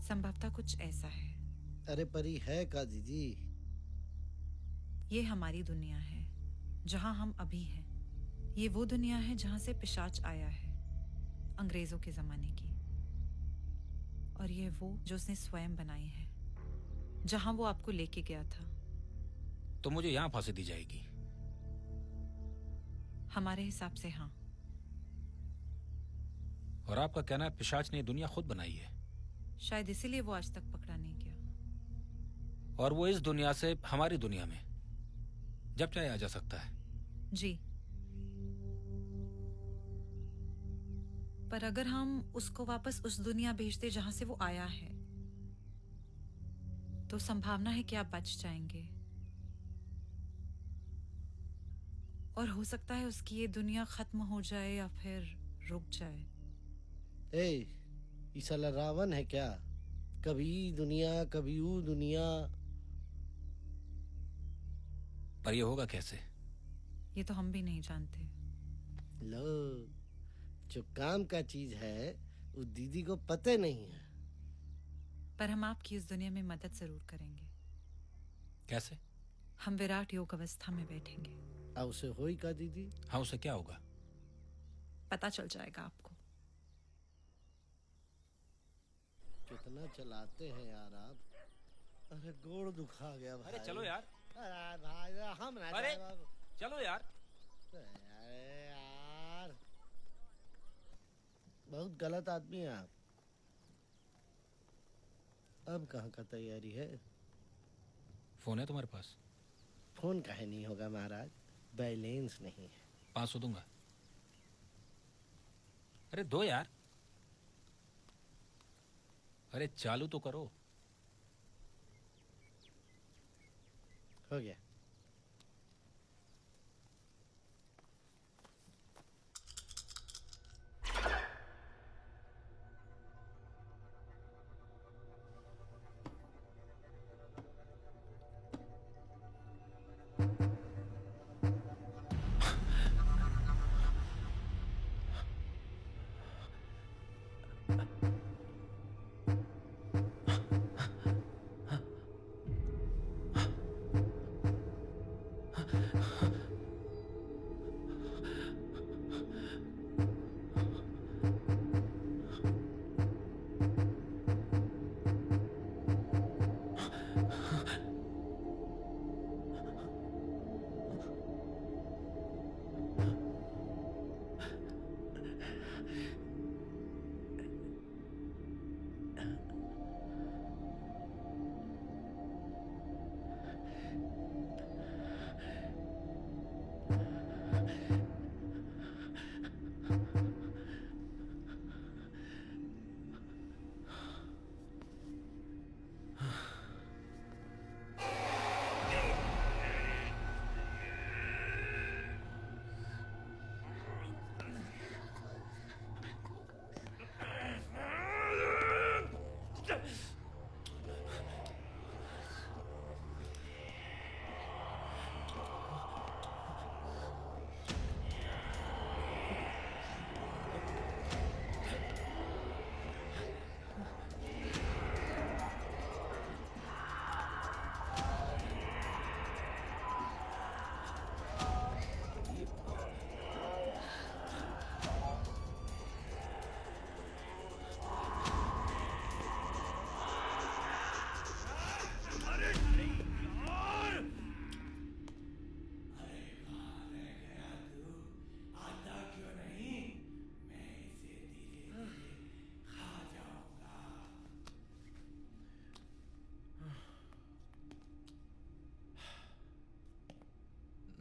[SPEAKER 12] संभवतः कुछ ऐसा है।
[SPEAKER 7] अरे परी है का दीदी?
[SPEAKER 12] ये हमारी दुनिया है, जहां हम अभी हैं। ये वो दुनिया है जहां से पिशाच आया है, अंग्रेजों के जमाने की। और ये वो जो उसने स्वयं बनाई है, जहां वो आपको लेके गया था।
[SPEAKER 6] तो मुझे यहाँ फांसी दी जाएगी?
[SPEAKER 12] हमारे हिसाब से हाँ।
[SPEAKER 6] और आपका कहना है पिशाच ने ये दुनिया खुद बनाई है?
[SPEAKER 12] शायद इसीलिए वो आज तक पकड़ा नहीं गया।
[SPEAKER 6] और वो इस दुनिया से हमारी दुनिया में जब चाहे आ जा सकता है?
[SPEAKER 12] जी। पर अगर हम उसको वापस उस दुनिया भेज दे जहां से वो आया है, तो संभावना है कि आप बच जाएंगे। और हो सकता है उसकी ये दुनिया खत्म हो जाए या फिर रुक जाए।
[SPEAKER 7] ए, ये साला रावण है क्या? कभी ई दुनिया कभी वो दुनिया।
[SPEAKER 6] पर ये होगा कैसे?
[SPEAKER 12] ये तो हम भी नहीं जानते।
[SPEAKER 7] लो, जो काम का चीज है वो दीदी को पता नहीं है।
[SPEAKER 12] पर हम आपकी इस दुनिया में मदद जरूर करेंगे।
[SPEAKER 6] कैसे?
[SPEAKER 12] हम विराट योग अवस्था में बैठेंगे।
[SPEAKER 7] आ उसे होई का दीदी?
[SPEAKER 6] हाँ, उसे क्या होगा?
[SPEAKER 12] पता चल जाएगा आपको।
[SPEAKER 7] कितना चलाते हैं यार आप। अरे गोड़ दुखा गया भाई।
[SPEAKER 6] अरे चलो यार।
[SPEAKER 7] अरे भाई हम ना
[SPEAKER 6] अरे
[SPEAKER 7] जाए बाबू।
[SPEAKER 6] चलो यार।
[SPEAKER 7] अरे यार, बहुत गलत आदमी है आप। अब कहाँ का तैयारी है?
[SPEAKER 6] फोन है तुम्हारे पास?
[SPEAKER 7] फोन काहे नहीं होगा महाराज, बैलेंस नहीं है।
[SPEAKER 6] 500 दूंगा। अरे दो यार। अरे चालू तो करो।
[SPEAKER 7] हो गया।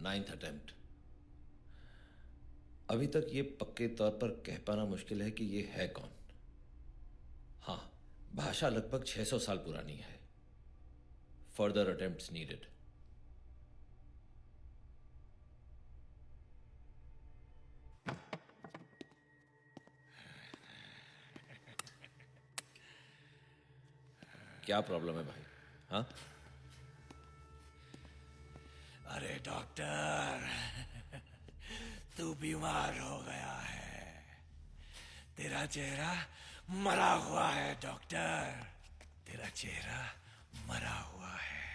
[SPEAKER 14] Ninth attempt. अभी तक ये पक्के तौर पर कह पाना मुश्किल है कि ये है कौन। हाँ, भाषा लगभग 600 साल पुरानी है। Further attempts needed. क्या प्रॉब्लम है भाई? हाँ?
[SPEAKER 10] अरे डॉक्टर, तू बीमार हो गया है। तेरा चेहरा मरा हुआ है डॉक्टर, तेरा चेहरा मरा हुआ है।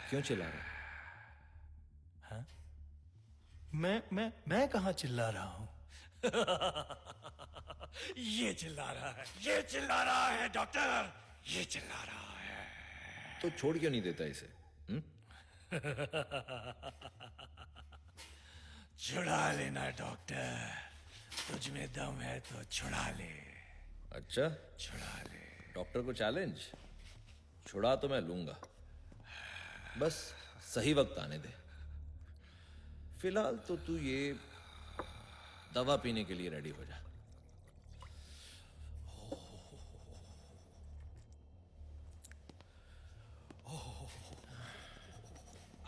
[SPEAKER 14] क्यों चिल्ला रहा है?
[SPEAKER 10] हाँ? मैं कहाँ चिल्ला रहा हूँ? ये चिल्ला रहा है, ये चिल्ला रहा है डॉक्टर, ये चिल्ला रहा है।
[SPEAKER 14] तो छोड़ क्यों नहीं देता इसे?
[SPEAKER 10] छुड़ा लेना डॉक्टर, तुझ में दम है तो छुड़ा ले।
[SPEAKER 14] अच्छा,
[SPEAKER 10] छुड़ा ले।
[SPEAKER 14] डॉक्टर को चैलेंज? छुड़ा तो मैं लूंगा, बस सही वक्त आने दे। फिलहाल तो तू ये दवा पीने के लिए रेडी हो जा।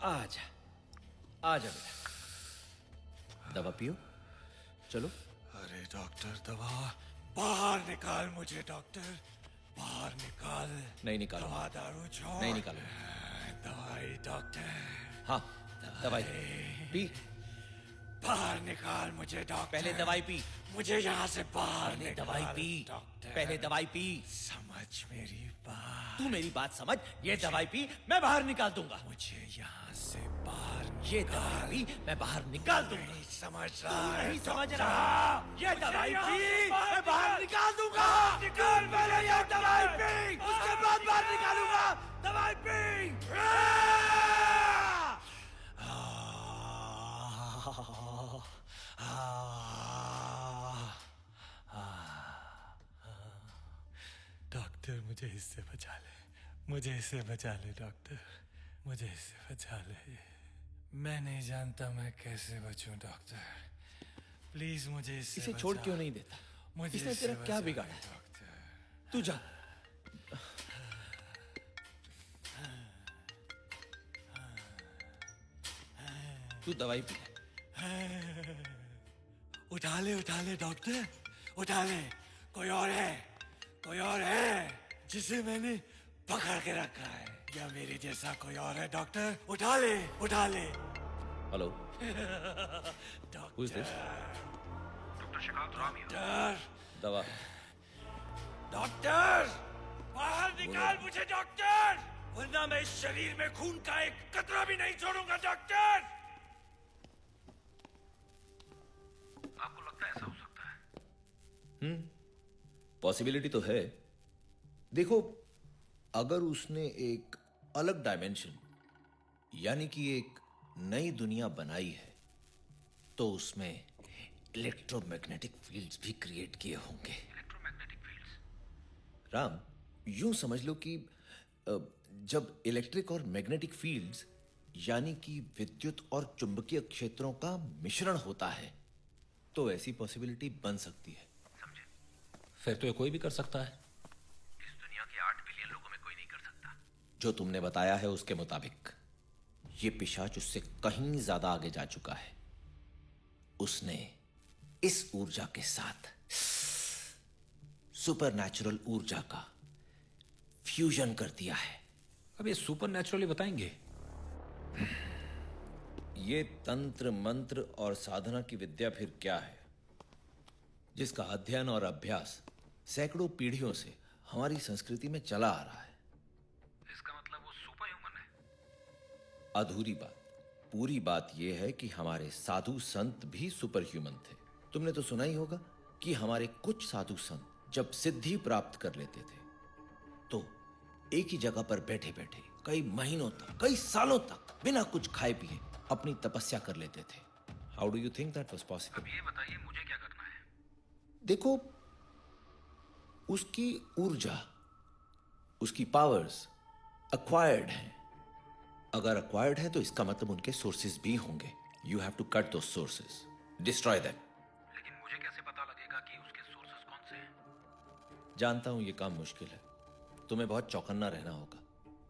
[SPEAKER 14] आजा आजा बेटा, दवा पियो, चलो।
[SPEAKER 10] अरे डॉक्टर, दवा बाहर निकाल मुझे डॉक्टर, बाहर निकाल।
[SPEAKER 14] नहीं निकालो।
[SPEAKER 10] दवा दारू छोड़।
[SPEAKER 14] नहीं निकालो।
[SPEAKER 10] दवाई डॉक्टर।
[SPEAKER 14] हाँ, दवाई पी।
[SPEAKER 10] बाहर निकाल मुझे डॉक्टर।
[SPEAKER 14] पहले दवाई पी।
[SPEAKER 10] मुझे यहाँ से बाहर
[SPEAKER 14] पहले
[SPEAKER 10] निकाल
[SPEAKER 14] दवाई पी।
[SPEAKER 10] डॉक्टर।
[SPEAKER 14] पहले दवाई पी।
[SPEAKER 10] समझ मेरी बात।
[SPEAKER 14] तू मेरी बात समझ, ये दवाई पी, मैं बाहर निकाल दूंगा।
[SPEAKER 10] मुझे यहाँ से बाहर
[SPEAKER 14] ये दवाई पी, मैं बाहर निकाल दूंगा।
[SPEAKER 10] नहीं समझ रहा है।
[SPEAKER 14] नहीं समझ रहा। ये दवाई पी, मैं बाहर निकाल दूंगा।
[SPEAKER 10] निकाल
[SPEAKER 14] पहले ये दवाई पी, उसके बाद बाहर निकालूंगा। दवाई पी।
[SPEAKER 10] डॉक्टर, मुझे इससे बचा ले, मुझे इससे बचा ले डॉक्टर, मुझे इससे बचा ले। मैं नहीं जानता मैं कैसे बचूं डॉक्टर, प्लीज मुझे इससे
[SPEAKER 14] इसे छोड़
[SPEAKER 10] बचा।
[SPEAKER 14] क्यों नहीं देता?
[SPEAKER 10] मुझे
[SPEAKER 14] इसने
[SPEAKER 10] इससे
[SPEAKER 14] तेरा क्या
[SPEAKER 10] बचा
[SPEAKER 14] बिगाड़ा?
[SPEAKER 10] डॉक्टर।
[SPEAKER 14] तू जा। तू दवाई पी।
[SPEAKER 10] उठा ले डॉक्टर, उठा ले। कोई और है, कोई और है जिसे मैंने पकड़ के रखा है, या मेरे जैसा कोई और है डॉक्टर? उठा ले, उठा ले।
[SPEAKER 14] Hello,
[SPEAKER 10] doctor.
[SPEAKER 14] Who is this?
[SPEAKER 10] Doctor,
[SPEAKER 14] दवा।
[SPEAKER 10] डॉक्टर, बाहर निकाल मुझे डॉक्टर, वरना मैं इस शरीर में खून का एक कतरा भी नहीं छोड़ूंगा डॉक्टर।
[SPEAKER 1] आपको लगता है ऐसा हो सकता है?
[SPEAKER 14] पॉसिबिलिटी तो है। देखो, अगर उसने एक अलग डायमेंशन, यानी कि एक नई दुनिया बनाई है, तो उसमें इलेक्ट्रोमैग्नेटिक फील्ड्स भी क्रिएट किए होंगे।
[SPEAKER 1] Electromagnetic fields?
[SPEAKER 14] राम, यूं समझ लो कि जब इलेक्ट्रिक और मैग्नेटिक फील्ड्स, यानी कि विद्युत और चुंबकीय क्षेत्रों का मिश्रण होता है, तो ऐसी पॉसिबिलिटी बन सकती है।
[SPEAKER 1] समझे?
[SPEAKER 6] फिर तो ये कोई भी कर सकता है।
[SPEAKER 1] इस दुनिया के 8 बिलियन लोगों में कोई नहीं कर सकता।
[SPEAKER 14] जो तुमने बताया है उसके मुताबिक ये पिशाच उससे कहीं ज्यादा आगे जा चुका है। उसने इस ऊर्जा के साथ सुपरनैचुरल ऊर्जा का फ्यूजन कर दिया है।
[SPEAKER 6] अब ये सुपर नेचुरली बताएंगे?
[SPEAKER 14] ये तंत्र मंत्र और साधना की विद्या फिर क्या है, जिसका अध्ययन और अभ्यास सैकड़ों पीढ़ियों से हमारी संस्कृति में चला आ रहा है।
[SPEAKER 1] इसका मतलब वो सुपर ह्यूमन है?
[SPEAKER 14] अधूरी बात। पूरी बात यह है कि हमारे साधु संत भी सुपर ह्यूमन थे। तुमने तो सुना ही होगा कि हमारे कुछ साधु संत जब सिद्धि प्राप्त कर लेते थे, तो एक ही जगह पर बैठे बैठे कई महीनों तक, कई सालों तक बिना कुछ खाए पिए अपनी तपस्या कर लेते थे। How do you think that was possible?
[SPEAKER 1] अब ये बताइए मुझे क्या करना है?
[SPEAKER 14] देखो, उसकी ऊर्जा, उसकी पावर्स अक्वायर्ड हैं। अगर अक्वायर्ड है तो इसका मतलब उनके सोर्सेज भी होंगे। You have to cut those sources, destroy them.
[SPEAKER 1] लेकिन मुझे कैसे पता लगेगा कि उसके सोर्सेस कौन से हैं?
[SPEAKER 14] जानता हूं ये काम मुश्किल है। तुम्हें बहुत चौकन्ना रहना होगा।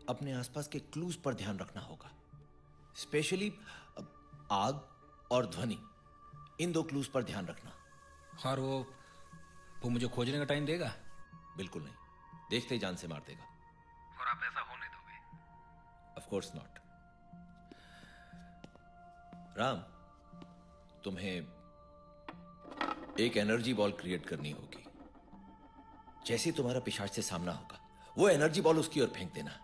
[SPEAKER 14] अपने आसपास के क्लूज पर ध्यान रखना होगा, स्पेशली आग और ध्वनि। इन दो क्लूज पर ध्यान रखना।
[SPEAKER 6] और वो मुझे खोजने का टाइम देगा?
[SPEAKER 14] बिल्कुल नहीं, देखते ही जान से मार देगा।
[SPEAKER 1] और आप ऐसा होने दोगे?
[SPEAKER 14] Of course not. राम, तुम्हें एक एनर्जी बॉल क्रिएट करनी होगी। जैसे ही तुम्हारा पिशाच से सामना होगा वो एनर्जी बॉल उसकी ओर फेंक देना।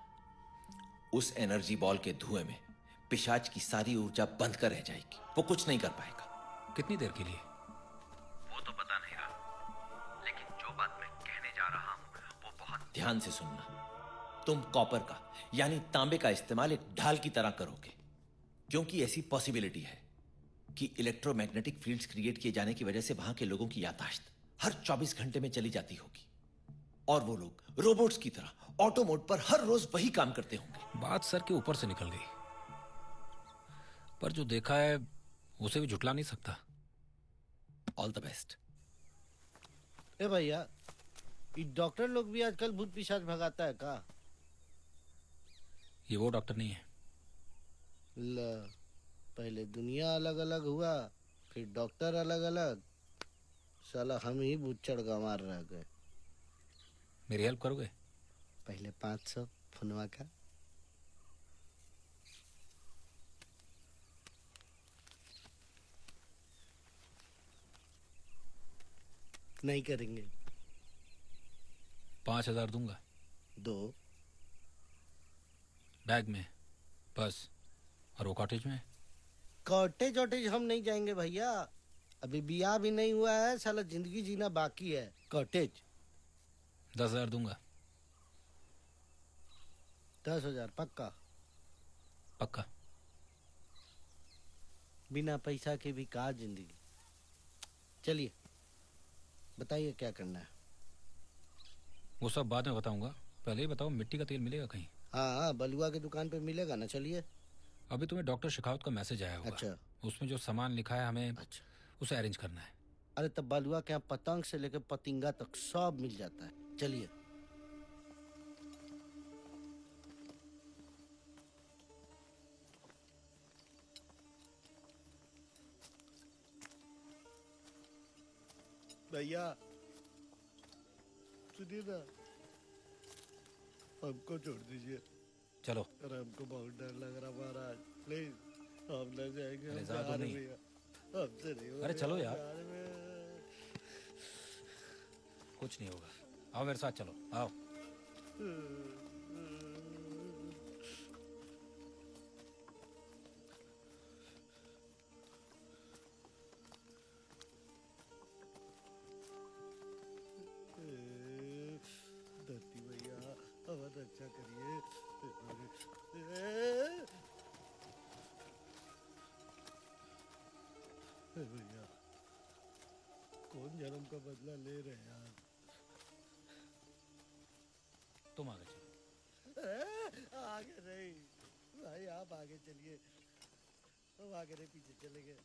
[SPEAKER 14] उस एनर्जी बॉल के धुएं में पिशाच की सारी ऊर्जा बंद कर रह जाएगी, वो कुछ नहीं कर पाएगा।
[SPEAKER 6] कितनी देर के लिए?
[SPEAKER 14] वो तो पता नहीं रहा, लेकिन जो बात मैं कहने जा रहा हूं वो बहुत ध्यान से सुनना। तुम कॉपर का यानी तांबे का इस्तेमाल एक ढाल की तरह करोगे, क्योंकि ऐसी पॉसिबिलिटी है कि इलेक्ट्रोमैग्नेटिक फील्ड्स क्रिएट किए जाने की वजह से वहां के लोगों की याददाश्त हर 24 घंटे में चली जाती होगी और वो लोग रोबोट्स की तरह ऑटो मोड पर हर रोज वही काम करते होंगे।
[SPEAKER 6] बात सर के ऊपर से निकल गई, पर जो देखा है उसे भी झुटला नहीं सकता।
[SPEAKER 14] All the best.
[SPEAKER 7] ए भैया, ये डॉक्टर लोग भी आजकल भूत पिशाच भगाता है का?
[SPEAKER 6] ये वो डॉक्टर नहीं है।
[SPEAKER 7] पहले दुनिया अलग अलग हुआ, फिर डॉक्टर अलग अलग। साला हम ही बुच्चड़ गंवार रह गए।
[SPEAKER 6] मेरी हेल्प करोगे?
[SPEAKER 7] पहले 500 फुनवा का। नहीं करेंगे।
[SPEAKER 6] 5,000 दूंगा।
[SPEAKER 7] 2
[SPEAKER 6] बैग में, बस। और वो कॉटेज में?
[SPEAKER 7] कॉटेज वॉटेज हम नहीं जाएंगे भैया, अभी बियाह भी नहीं हुआ है, साला जिंदगी जीना बाकी है। कॉटेज
[SPEAKER 6] 10,000 दूंगा।
[SPEAKER 7] 10,000 पक्का?
[SPEAKER 6] पक्का।
[SPEAKER 7] बिना पैसा के भी का जिंदगी। चलिए बताइए क्या करना है।
[SPEAKER 6] वो सब बाद में बताऊंगा, पहले ही बताओ मिट्टी का तेल मिलेगा कहीं?
[SPEAKER 7] हाँ, बलुआ की दुकान पे मिलेगा ना। चलिए।
[SPEAKER 6] अभी तुम्हें डॉक्टर शेखावत का मैसेज आया होगा।
[SPEAKER 7] अच्छा।
[SPEAKER 6] उसमें जो सामान लिखा है हमें
[SPEAKER 7] अच्छा
[SPEAKER 6] उसे अरेंज करना है।
[SPEAKER 7] अरे तब बलुआ के यहाँ पतंग से लेकर पतिंगा तक सब मिल जाता है। चलिए। भैया सुनिए ना, हमको छोड़ दीजिए।
[SPEAKER 6] चलो।
[SPEAKER 7] अरे हमको बहुत डर लग रहा महाराज, प्लीज हम न जाएंगे।
[SPEAKER 6] अरे
[SPEAKER 7] हम
[SPEAKER 6] ज्यादा
[SPEAKER 7] जा रहे
[SPEAKER 6] नहीं।
[SPEAKER 7] भैया, हमसे नहीं होगा।
[SPEAKER 6] अरे चलो यार।
[SPEAKER 7] जा रहे हैं।
[SPEAKER 6] कुछ नहीं होगा, आओ मेरे साथ चलो, आओ।
[SPEAKER 7] धरती भैया हमारा रक्षा करिए। भैया कौन जन्म का बदला ले रहे हैं यार?
[SPEAKER 6] तुम आगे चलो।
[SPEAKER 7] आगे नहीं भाई, आप आगे चलिए। हम आगे नहीं, पीछे चलेंगे।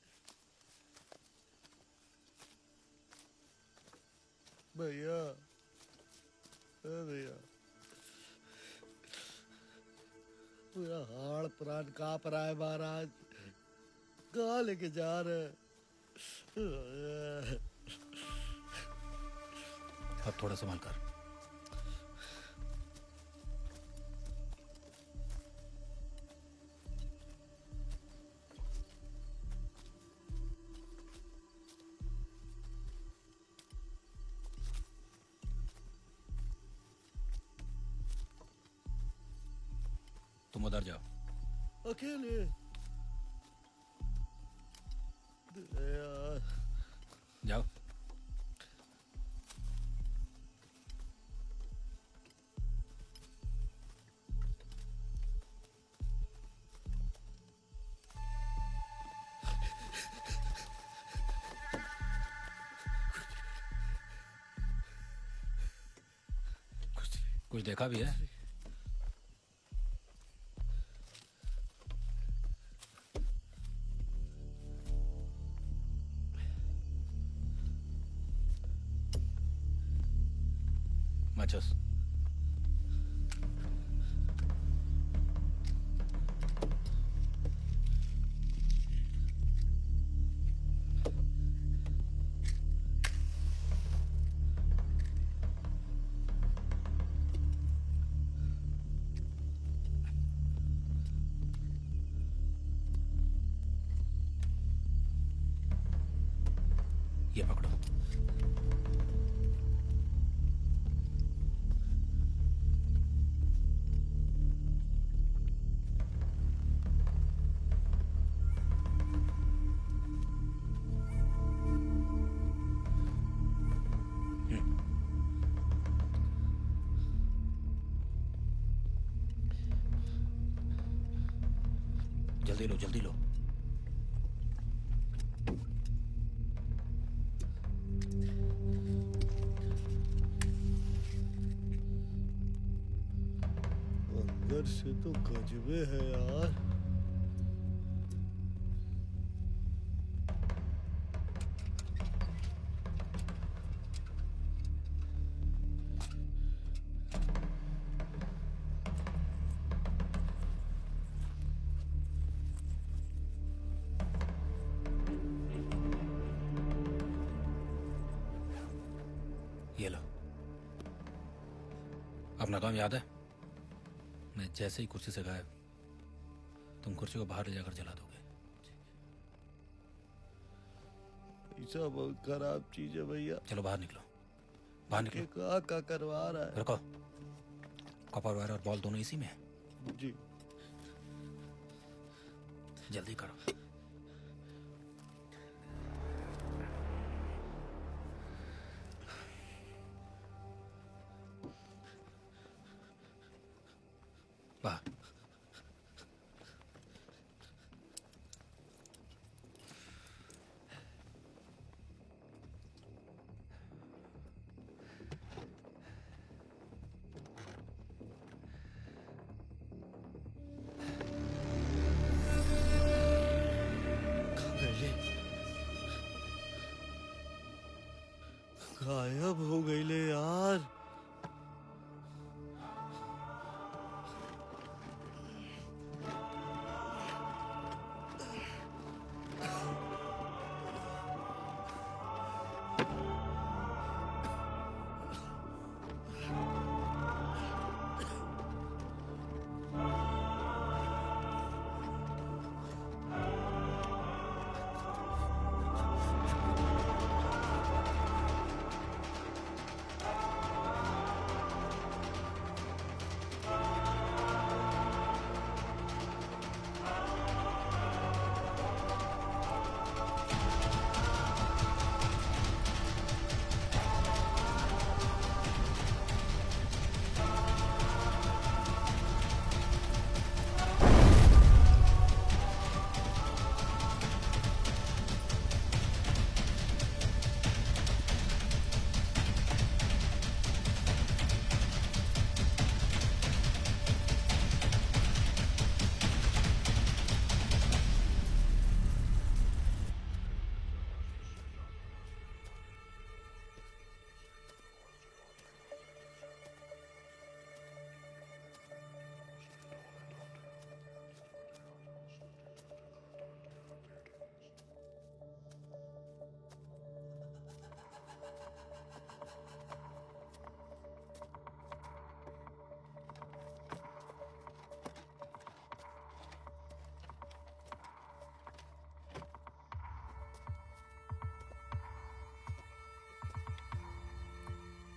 [SPEAKER 7] भैया भैया पूरा हाड़ प्राण कांप रहा है महाराज, कहाँ लेके जा रहे हैं?
[SPEAKER 6] अब थोड़ा संभाल कर। तुम उधर जाओ।
[SPEAKER 7] अकेले यार।
[SPEAKER 6] जाओ। कुछ देखा भी है? Machos. ये पकड़ो। जल्दी लो जल्दी लो।
[SPEAKER 7] अंदर से तो गजबे है यार।
[SPEAKER 6] ये लो। अपना काम याद है? मैं जैसे ही कुर्सी से गायब, तुम कुर्सी को बाहर ले जाकर जला दोगे।
[SPEAKER 7] ऐसा बहुत खराब चीज है भैया।
[SPEAKER 6] चलो बाहर निकलो, बाहर निकलो।
[SPEAKER 7] का करवा रहा है।
[SPEAKER 6] रुको, कॉपर वायर और बॉल दोनों इसी में है।
[SPEAKER 7] जी
[SPEAKER 6] जल्दी करो। बाहर।
[SPEAKER 7] गायब हो गई ले यार।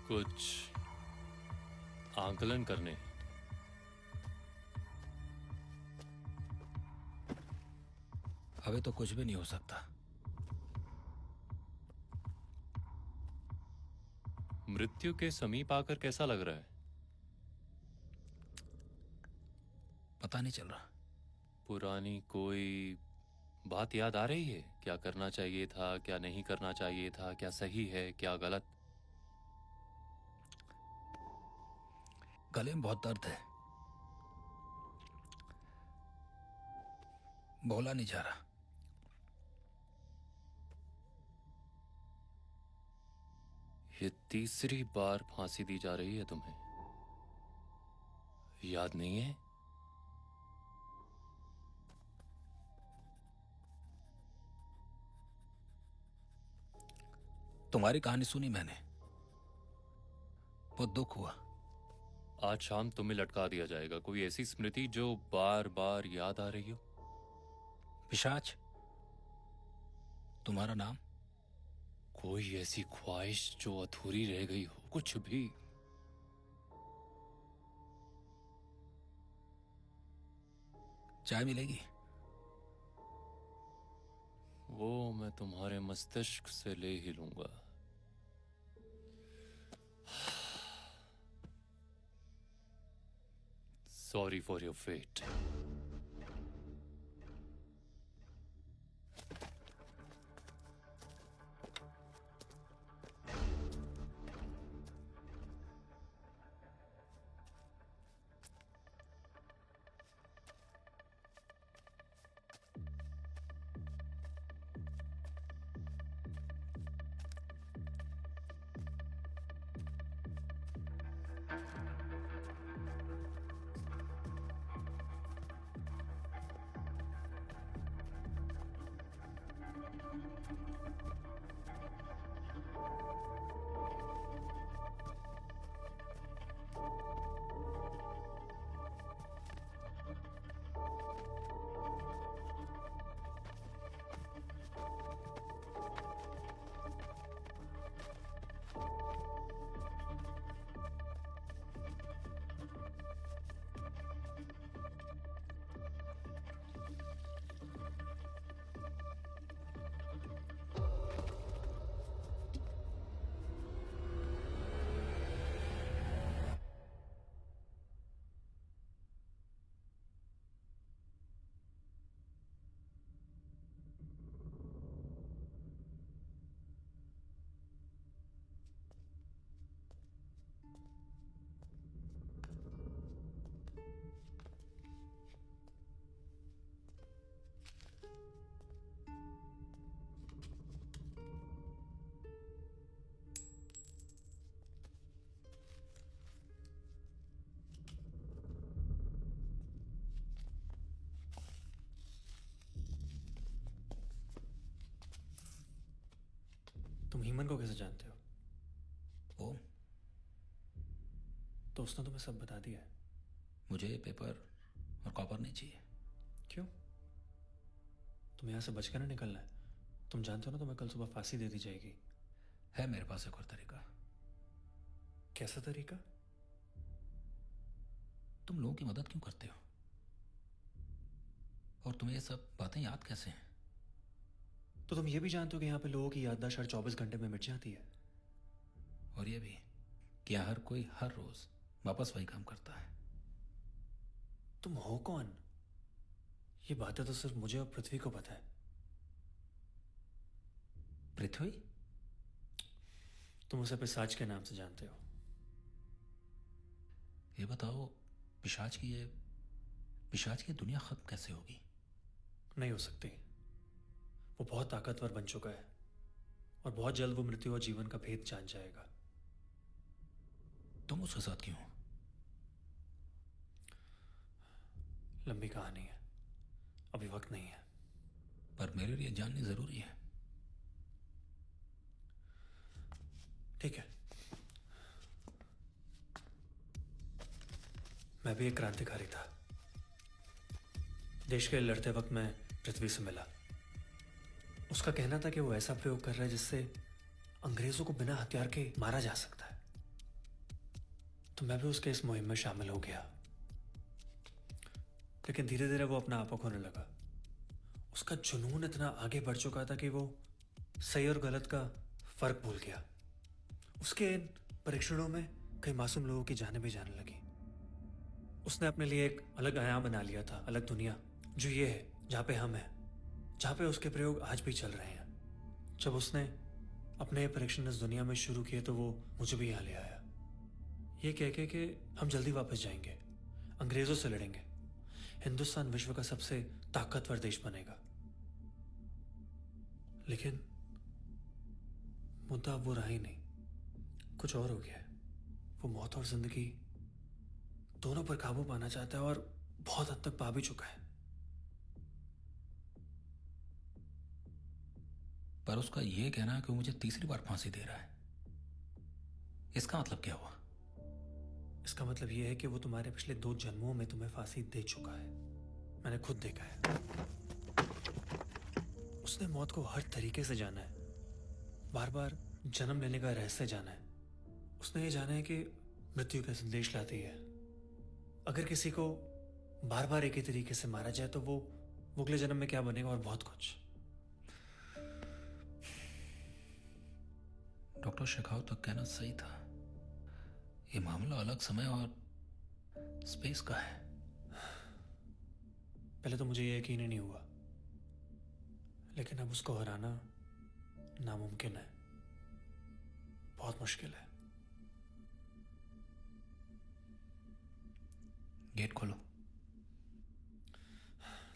[SPEAKER 9] कुछ आंकलन करने।
[SPEAKER 6] अभी तो कुछ भी नहीं हो सकता।
[SPEAKER 9] मृत्यु के समीप आकर कैसा लग रहा है?
[SPEAKER 6] पता नहीं चल रहा।
[SPEAKER 9] पुरानी कोई बात याद आ रही है? क्या करना चाहिए था, क्या नहीं करना चाहिए था, क्या सही है, क्या गलत?
[SPEAKER 6] गले में बहुत दर्द है, बोला नहीं जा रहा।
[SPEAKER 9] ये तीसरी बार फांसी दी जा रही है तुम्हें, याद नहीं है?
[SPEAKER 6] तुम्हारी कहानी सुनी मैंने, बहुत दुख हुआ।
[SPEAKER 9] आज शाम तुम्हें लटका दिया जाएगा। कोई ऐसी स्मृति जो बार बार याद आ रही हो?
[SPEAKER 6] पिशाच, तुम्हारा नाम?
[SPEAKER 9] कोई ऐसी ख्वाहिश जो अधूरी रह गई हो, कुछ भी।
[SPEAKER 6] चाय मिलेगी?
[SPEAKER 9] वो मैं तुम्हारे मस्तिष्क से ले ही लूंगा। Sorry for your fate.
[SPEAKER 15] He-Man को कैसे जानते हो?
[SPEAKER 6] वो
[SPEAKER 15] तो उसने तुम्हें सब बता दिया है।
[SPEAKER 6] मुझे ये पेपर और कॉपर नहीं चाहिए।
[SPEAKER 15] क्यों? तुम्हें यहाँ से बच कर ना निकलना है। तुम जानते हो ना तुम्हें कल सुबह फांसी दे दी जाएगी।
[SPEAKER 6] है मेरे पास एक और तरीका।
[SPEAKER 15] कैसा तरीका?
[SPEAKER 6] तुम लोगों की मदद क्यों करते हो? और तुम्हें ये सब बातें याद कैसे हैं?
[SPEAKER 15] तो तुम ये भी जानते हो कि यहाँ पे लोगों की याददाश्त हर 24 घंटे में मिट जाती है।
[SPEAKER 6] और ये भी कि हर कोई हर रोज वापस वही काम करता है।
[SPEAKER 15] तुम हो कौन? ये बातें तो सिर्फ मुझे और पृथ्वी को पता है।
[SPEAKER 6] पृथ्वी?
[SPEAKER 15] तुम उसे पिशाच के नाम से जानते हो।
[SPEAKER 6] ये बताओ, पिशाच की ये दुनिया खत्म कैसे होगी?
[SPEAKER 15] नहीं हो सकती। वो बहुत ताकतवर बन चुका है और बहुत जल्द वो मृत्यु और जीवन का भेद जान जाएगा।
[SPEAKER 6] तुम उसके साथ क्यों हो?
[SPEAKER 15] लंबी कहानी है, अभी वक्त नहीं है।
[SPEAKER 6] पर मेरे लिए जाननी जरूरी है।
[SPEAKER 15] ठीक है। मैं भी एक क्रांतिकारी था। देश के लिए लड़ते वक्त मैं पृथ्वी से मिला। उसका कहना था कि वो ऐसा प्रयोग कर रहा है जिससे अंग्रेजों को बिना हथियार के मारा जा सकता है। तो मैं भी उसके इस मुहिम में शामिल हो गया। लेकिन धीरे धीरे वो अपना आपा खोने लगा। उसका जुनून इतना आगे बढ़ चुका था कि वो सही और गलत का फर्क भूल गया। उसके इन परीक्षणों में कई मासूम लोगों की जानें भी जाने लगी। उसने अपने लिए एक अलग आयाम बना लिया था, अलग दुनिया, जो ये है जहाँ पे हम हैं, जहाँ पे उसके प्रयोग आज भी चल रहे हैं। जब उसने अपने परीक्षण इस दुनिया में शुरू किए तो वो मुझे भी यहाँ ले आया, ये कह के कि हम जल्दी वापस जाएंगे, अंग्रेजों से लड़ेंगे, हिंदुस्तान विश्व का सबसे ताकतवर देश बनेगा। लेकिन मुद्दा अब वो रहा ही नहीं, कुछ और हो गया है। वो मौत और जिंदगी दोनों पर काबू पाना चाहता है और बहुत हद तक पा भी चुका है।
[SPEAKER 6] पर उसका यह कहना है कि वो मुझे तीसरी बार फांसी दे रहा है, इसका मतलब क्या हुआ?
[SPEAKER 15] इसका मतलब यह है कि वो तुम्हारे पिछले 2 जन्मों में तुम्हें फांसी दे चुका है। मैंने खुद देखा है। उसने मौत को हर तरीके से जाना है, बार बार जन्म लेने का रहस्य जाना है। उसने ये जाना है कि मृत्यु का संदेश लाती है। अगर किसी को बार बार एक ही तरीके से मारा जाए तो वो अगले जन्म में क्या बनेगा और बहुत कुछ।
[SPEAKER 6] डॉक्टर शेखावत का कहना सही था। ये मामला अलग समय और स्पेस का है।
[SPEAKER 15] पहले तो मुझे ये यकीन ही नहीं हुआ, लेकिन अब उसको हराना नामुमकिन है, बहुत मुश्किल है।
[SPEAKER 6] गेट खोलो।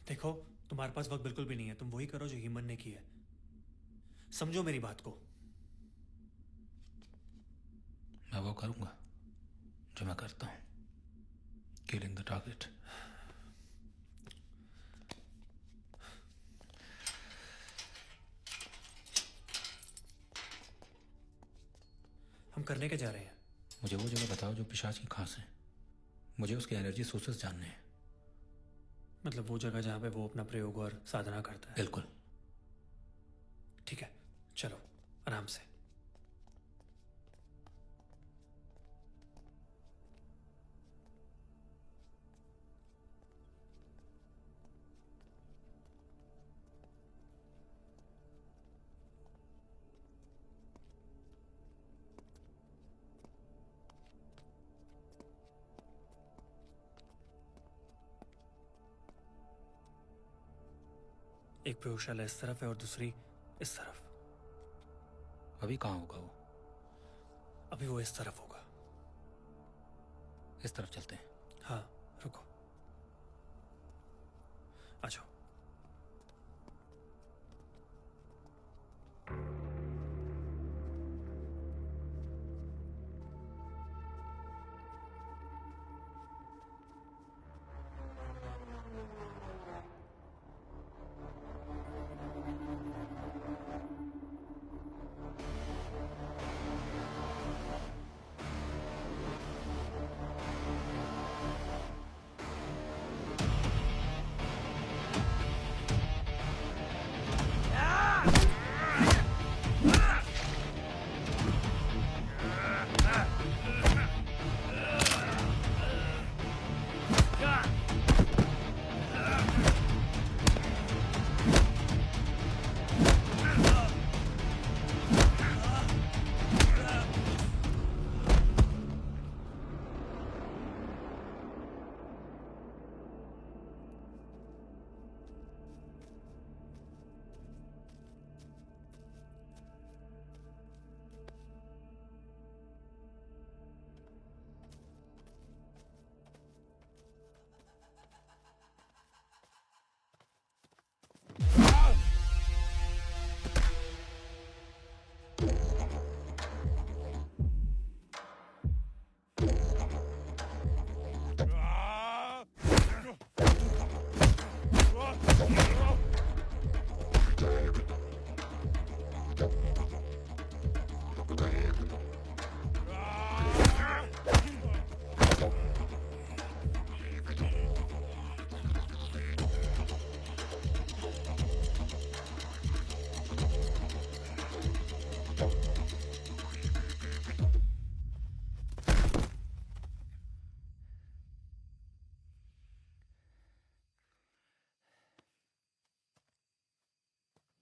[SPEAKER 15] देखो, तुम्हारे पास वक्त बिल्कुल भी नहीं है। तुम वही करो जो हीमन ने किया है। समझो मेरी बात को।
[SPEAKER 6] मैं वो करूंगा जो मैं करता हूं, किलिंग द टारगेट।
[SPEAKER 15] हम करने के जा रहे हैं।
[SPEAKER 6] मुझे वो जगह बताओ जो पिशाच की खास है। मुझे उसके एनर्जी सोर्सेस जानने हैं।
[SPEAKER 15] मतलब वो जगह जहां पे वो अपना प्रयोग और साधना करता है?
[SPEAKER 6] बिल्कुल।
[SPEAKER 15] ठीक है, चलो आराम से। एक प्रयोगशाला इस तरफ है और दूसरी इस तरफ।
[SPEAKER 6] अभी कहाँ होगा वो?
[SPEAKER 15] अभी वो इस तरफ होगा।
[SPEAKER 6] इस तरफ चलते हैं।
[SPEAKER 15] हाँ, रुको, आ जाओ।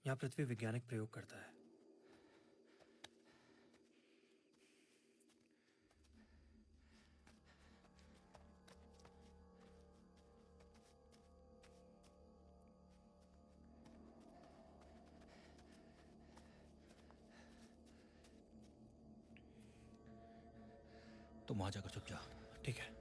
[SPEAKER 15] यहाँ पृथ्वी वैज्ञानिक प्रयोग करता है।
[SPEAKER 6] तुम वहां जाकर छुप जा।
[SPEAKER 15] ठीक है।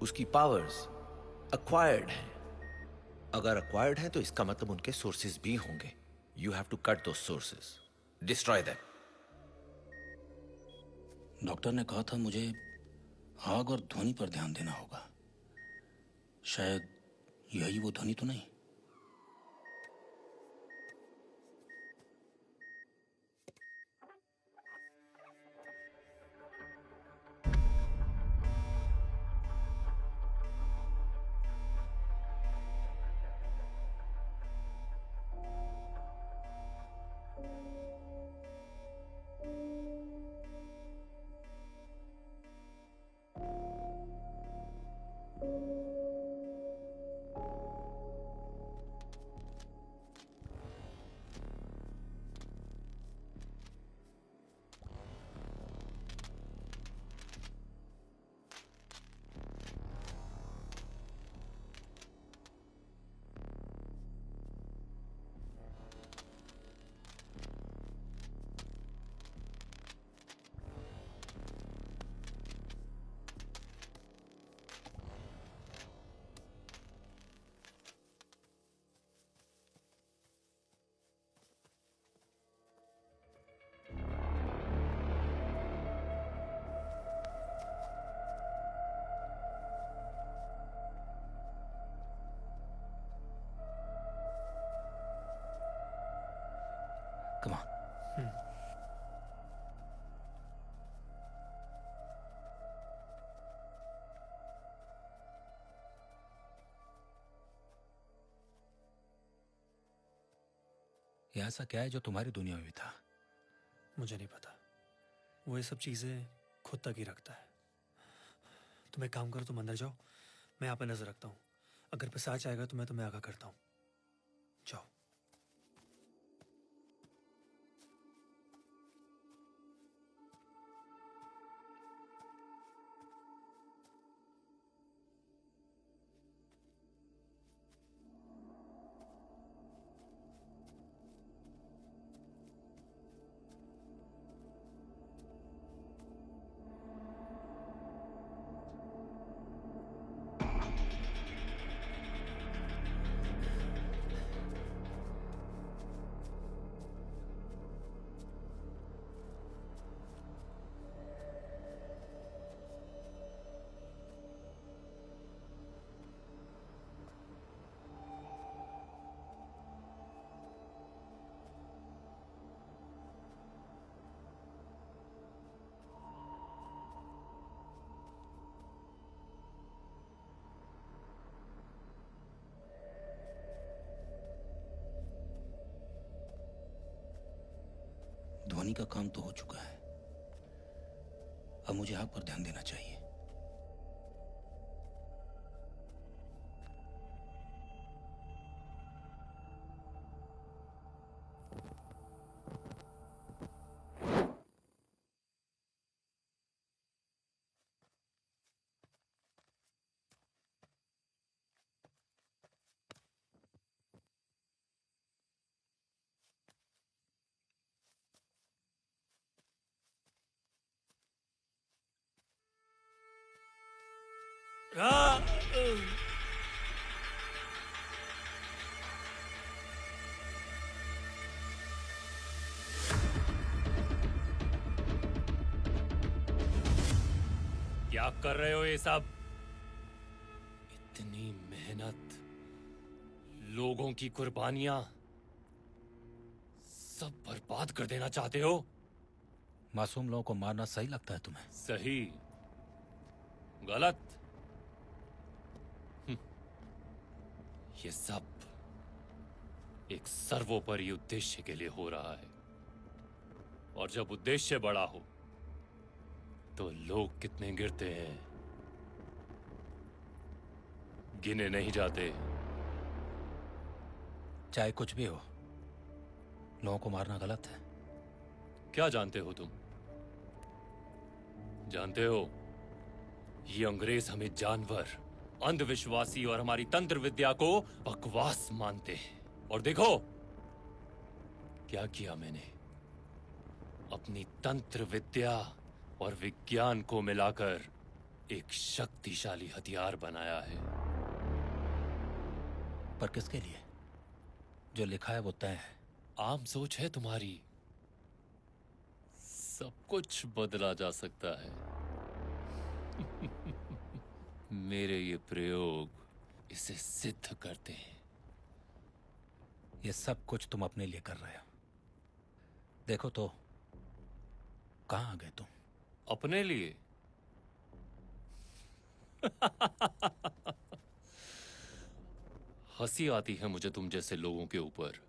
[SPEAKER 14] उसकी पावर्स अक्वायर्ड हैं। अगर अक्वायर्ड हैं तो इसका मतलब उनके सोर्सेज भी होंगे। यू हैव टू कट दो सोर्सेज, डिस्ट्रॉय दैम।
[SPEAKER 6] डॉक्टर ने कहा था मुझे आग और ध्वनि पर ध्यान देना होगा। शायद यही वो ध्वनि तो नहीं। Come on. ये ऐसा क्या है जो तुम्हारी दुनिया में भी था?
[SPEAKER 15] मुझे नहीं पता। वो ये सब चीजें खुद तक ही रखता है। तुम एक काम करो, तुम अंदर जाओ, मैं यहाँ पे नजर रखता हूँ। अगर पिशाच आएगा तो मैं तुम्हें आगाह करता हूँ। जाओ।
[SPEAKER 6] ध्वनि का काम तो हो चुका है, अब मुझे आग पर ध्यान देना चाहिए।
[SPEAKER 9] क्या कर रहे हो ये सब? इतनी मेहनत, लोगों की कुर्बानियां सब बर्बाद कर देना चाहते हो?
[SPEAKER 6] मासूम लोगों को मारना सही लगता है तुम्हें?
[SPEAKER 9] सही, गलत। ये सब एक सर्वोपरि उद्देश्य के लिए हो रहा है, और जब उद्देश्य बड़ा हो तो लोग कितने गिरते हैं गिने नहीं जाते।
[SPEAKER 6] चाहे कुछ भी हो, लोगों को मारना गलत है।
[SPEAKER 9] क्या जानते हो तुम? जानते हो, ये अंग्रेज हमें जानवर, अंधविश्वासी और हमारी तंत्र विद्या को बकवास मानते हैं। और देखो क्या किया मैंने, अपनी तंत्र विद्या और विज्ञान को मिलाकर एक शक्तिशाली हथियार बनाया है।
[SPEAKER 6] पर किसके लिए? जो लिखा है वो तय है।
[SPEAKER 9] आम सोच है तुम्हारी, सब कुछ बदला जा सकता है। मेरे ये प्रयोग इसे सिद्ध करते हैं।
[SPEAKER 6] ये सब कुछ तुम अपने लिए कर रहे हो। देखो तो कहां आ गए तुम?
[SPEAKER 9] अपने लिए? हंसी आती है मुझे तुम जैसे लोगों के ऊपर।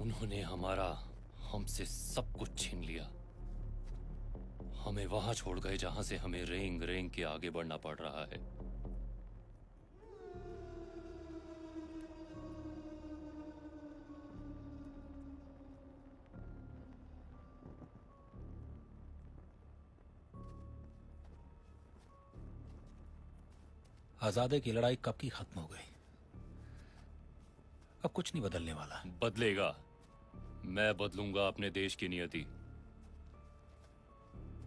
[SPEAKER 9] उन्होंने हमसे सब कुछ छीन लिया। हमें वहां छोड़ गए जहां से हमें रेंग रेंग के आगे बढ़ना पड़ रहा है।
[SPEAKER 6] आजादी की लड़ाई कब की खत्म हो गई। अब कुछ नहीं बदलने वाला।
[SPEAKER 9] बदलेगा। मैं बदलूंगा अपने देश की नियति।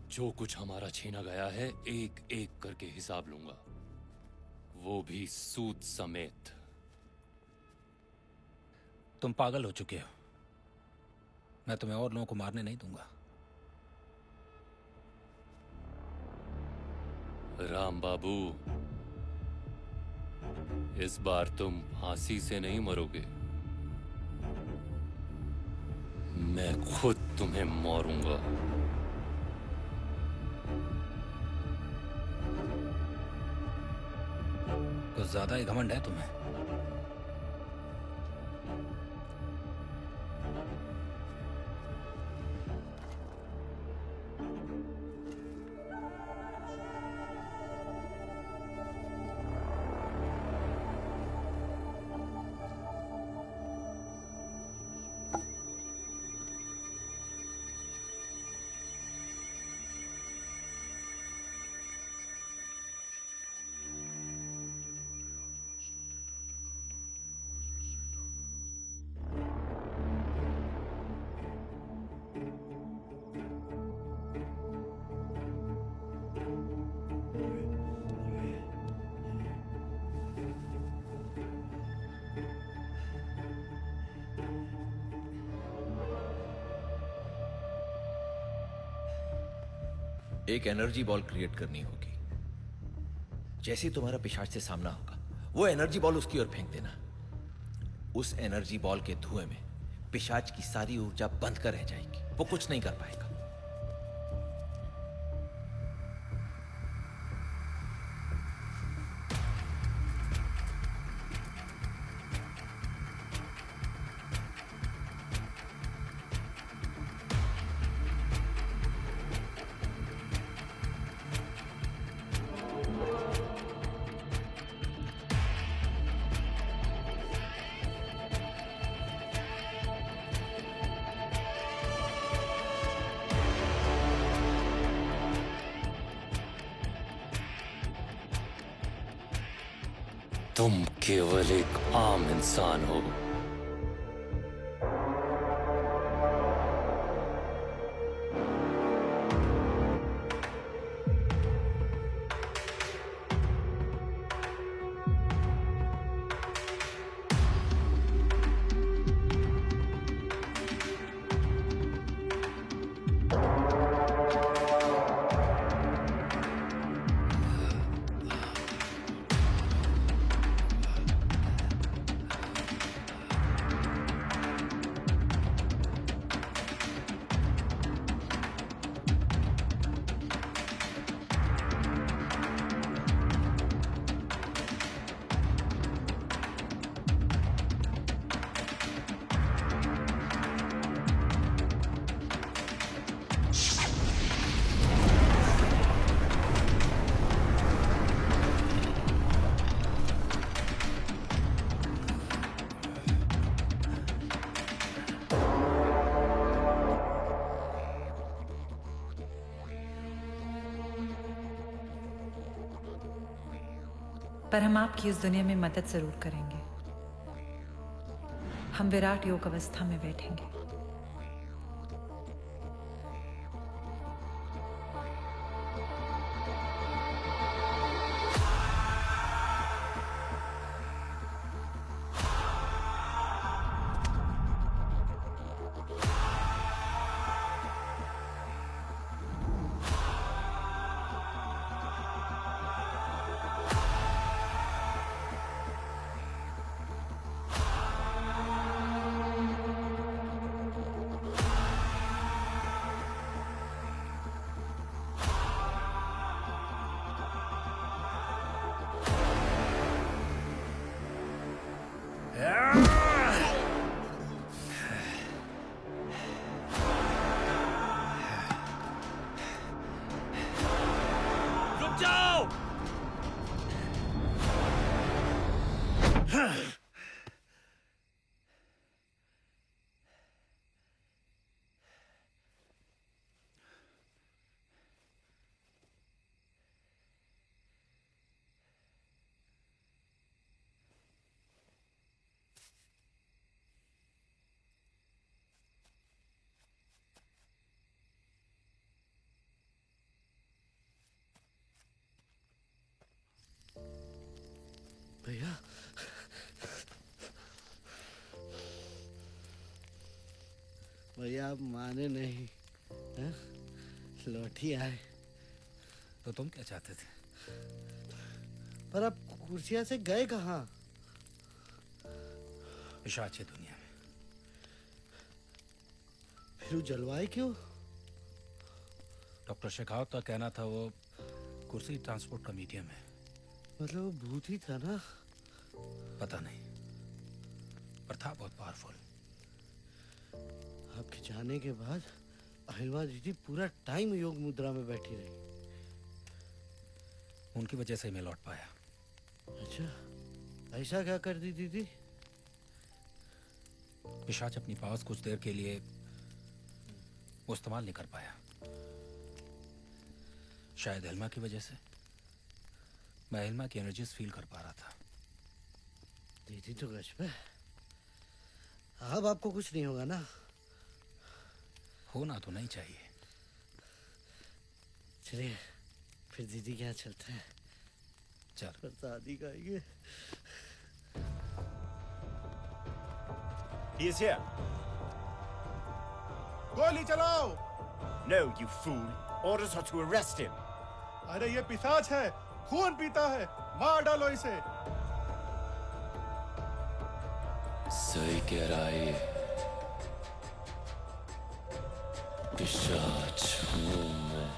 [SPEAKER 9] जो कुछ हमारा छीना गया है, एक एक करके हिसाब लूंगा, वो भी सूद समेत।
[SPEAKER 6] तुम पागल हो चुके हो। मैं तुम्हें और लोगों को मारने नहीं दूंगा।
[SPEAKER 9] राम बाबू, इस बार तुम फांसी से नहीं मरोगे, मैं खुद तुम्हें मारूंगा।
[SPEAKER 6] कुछ ज्यादा ही घमंड है तुम्हें।
[SPEAKER 14] एक एनर्जी बॉल क्रिएट करनी होगी। जैसे ही तुम्हारा पिशाच से सामना होगा, वो एनर्जी बॉल उसकी ओर फेंक देना। उस एनर्जी बॉल के धुएं में पिशाच की सारी ऊर्जा बंद कर रह जाएगी, वो कुछ नहीं कर पाएगा।
[SPEAKER 9] तुम केवल एक आम इंसान हो।
[SPEAKER 12] पर हम आपकी उस दुनिया में मदद जरूर करेंगे। हम विराट योग अवस्था में बैठेंगे।
[SPEAKER 9] रुक जाओ।
[SPEAKER 7] भैया भैया आप माने नहीं हैं? लौट ही आए।
[SPEAKER 6] तो तुम क्या चाहते थे?
[SPEAKER 7] पर आप कुर्सिया से गए कहाँ?
[SPEAKER 6] पिशाच है दुनिया में।
[SPEAKER 7] फिर वो जलवाए क्यों?
[SPEAKER 6] डॉक्टर शेखावत का कहना था वो कुर्सी ट्रांसपोर्ट का मीडियम है।
[SPEAKER 7] मतलब वो भूत ही था ना?
[SPEAKER 6] पता नहीं, पर था बहुत पावरफुल।
[SPEAKER 7] आपके जाने के बाद अहिलवा दीदी पूरा टाइम योग मुद्रा में बैठी रही।
[SPEAKER 6] उनकी वजह से ही मैं लौट पाया।
[SPEAKER 7] अच्छा, ऐसा क्या कर दी दीदी?
[SPEAKER 6] पिशाच अपनी पावर्स कुछ देर के लिए वो इस्तेमाल नहीं कर पाया। शायद हिलमा की वजह से। मैं हिलमा की एनर्जीज फील कर पा रहा था।
[SPEAKER 7] दीदी तो गश पे। अब आपको कुछ नहीं होगा ना?
[SPEAKER 6] होना तो नहीं चाहिए।
[SPEAKER 7] चलिए फिर दीदी के यहाँ चलते हैं।
[SPEAKER 6] चल।
[SPEAKER 7] प्रसादी खाएंगे।
[SPEAKER 5] He is here.
[SPEAKER 16] गोली चलाओ।
[SPEAKER 5] No, you fool. Orders are to arrest him.
[SPEAKER 16] अरे ये पिशाच है, खून पीता है, मार डालो इसे।
[SPEAKER 9] सही कह रहा है ये। पिशाच हूँ मैं।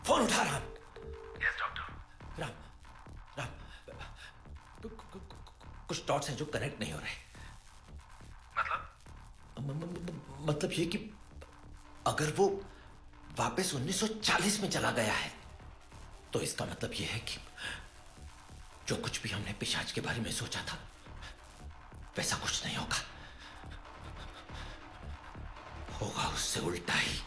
[SPEAKER 14] फोन उठा राम। Yes doctor. राम राम कुछ डॉट्स हैं जो कनेक्ट नहीं हो रहे। मतलब ये कि अगर वो वापस 1940 में चला गया है तो इसका मतलब ये है कि जो कुछ भी हमने पिशाच के बारे में सोचा था वैसा कुछ नहीं होगा, होगा उससे उल्टा ही।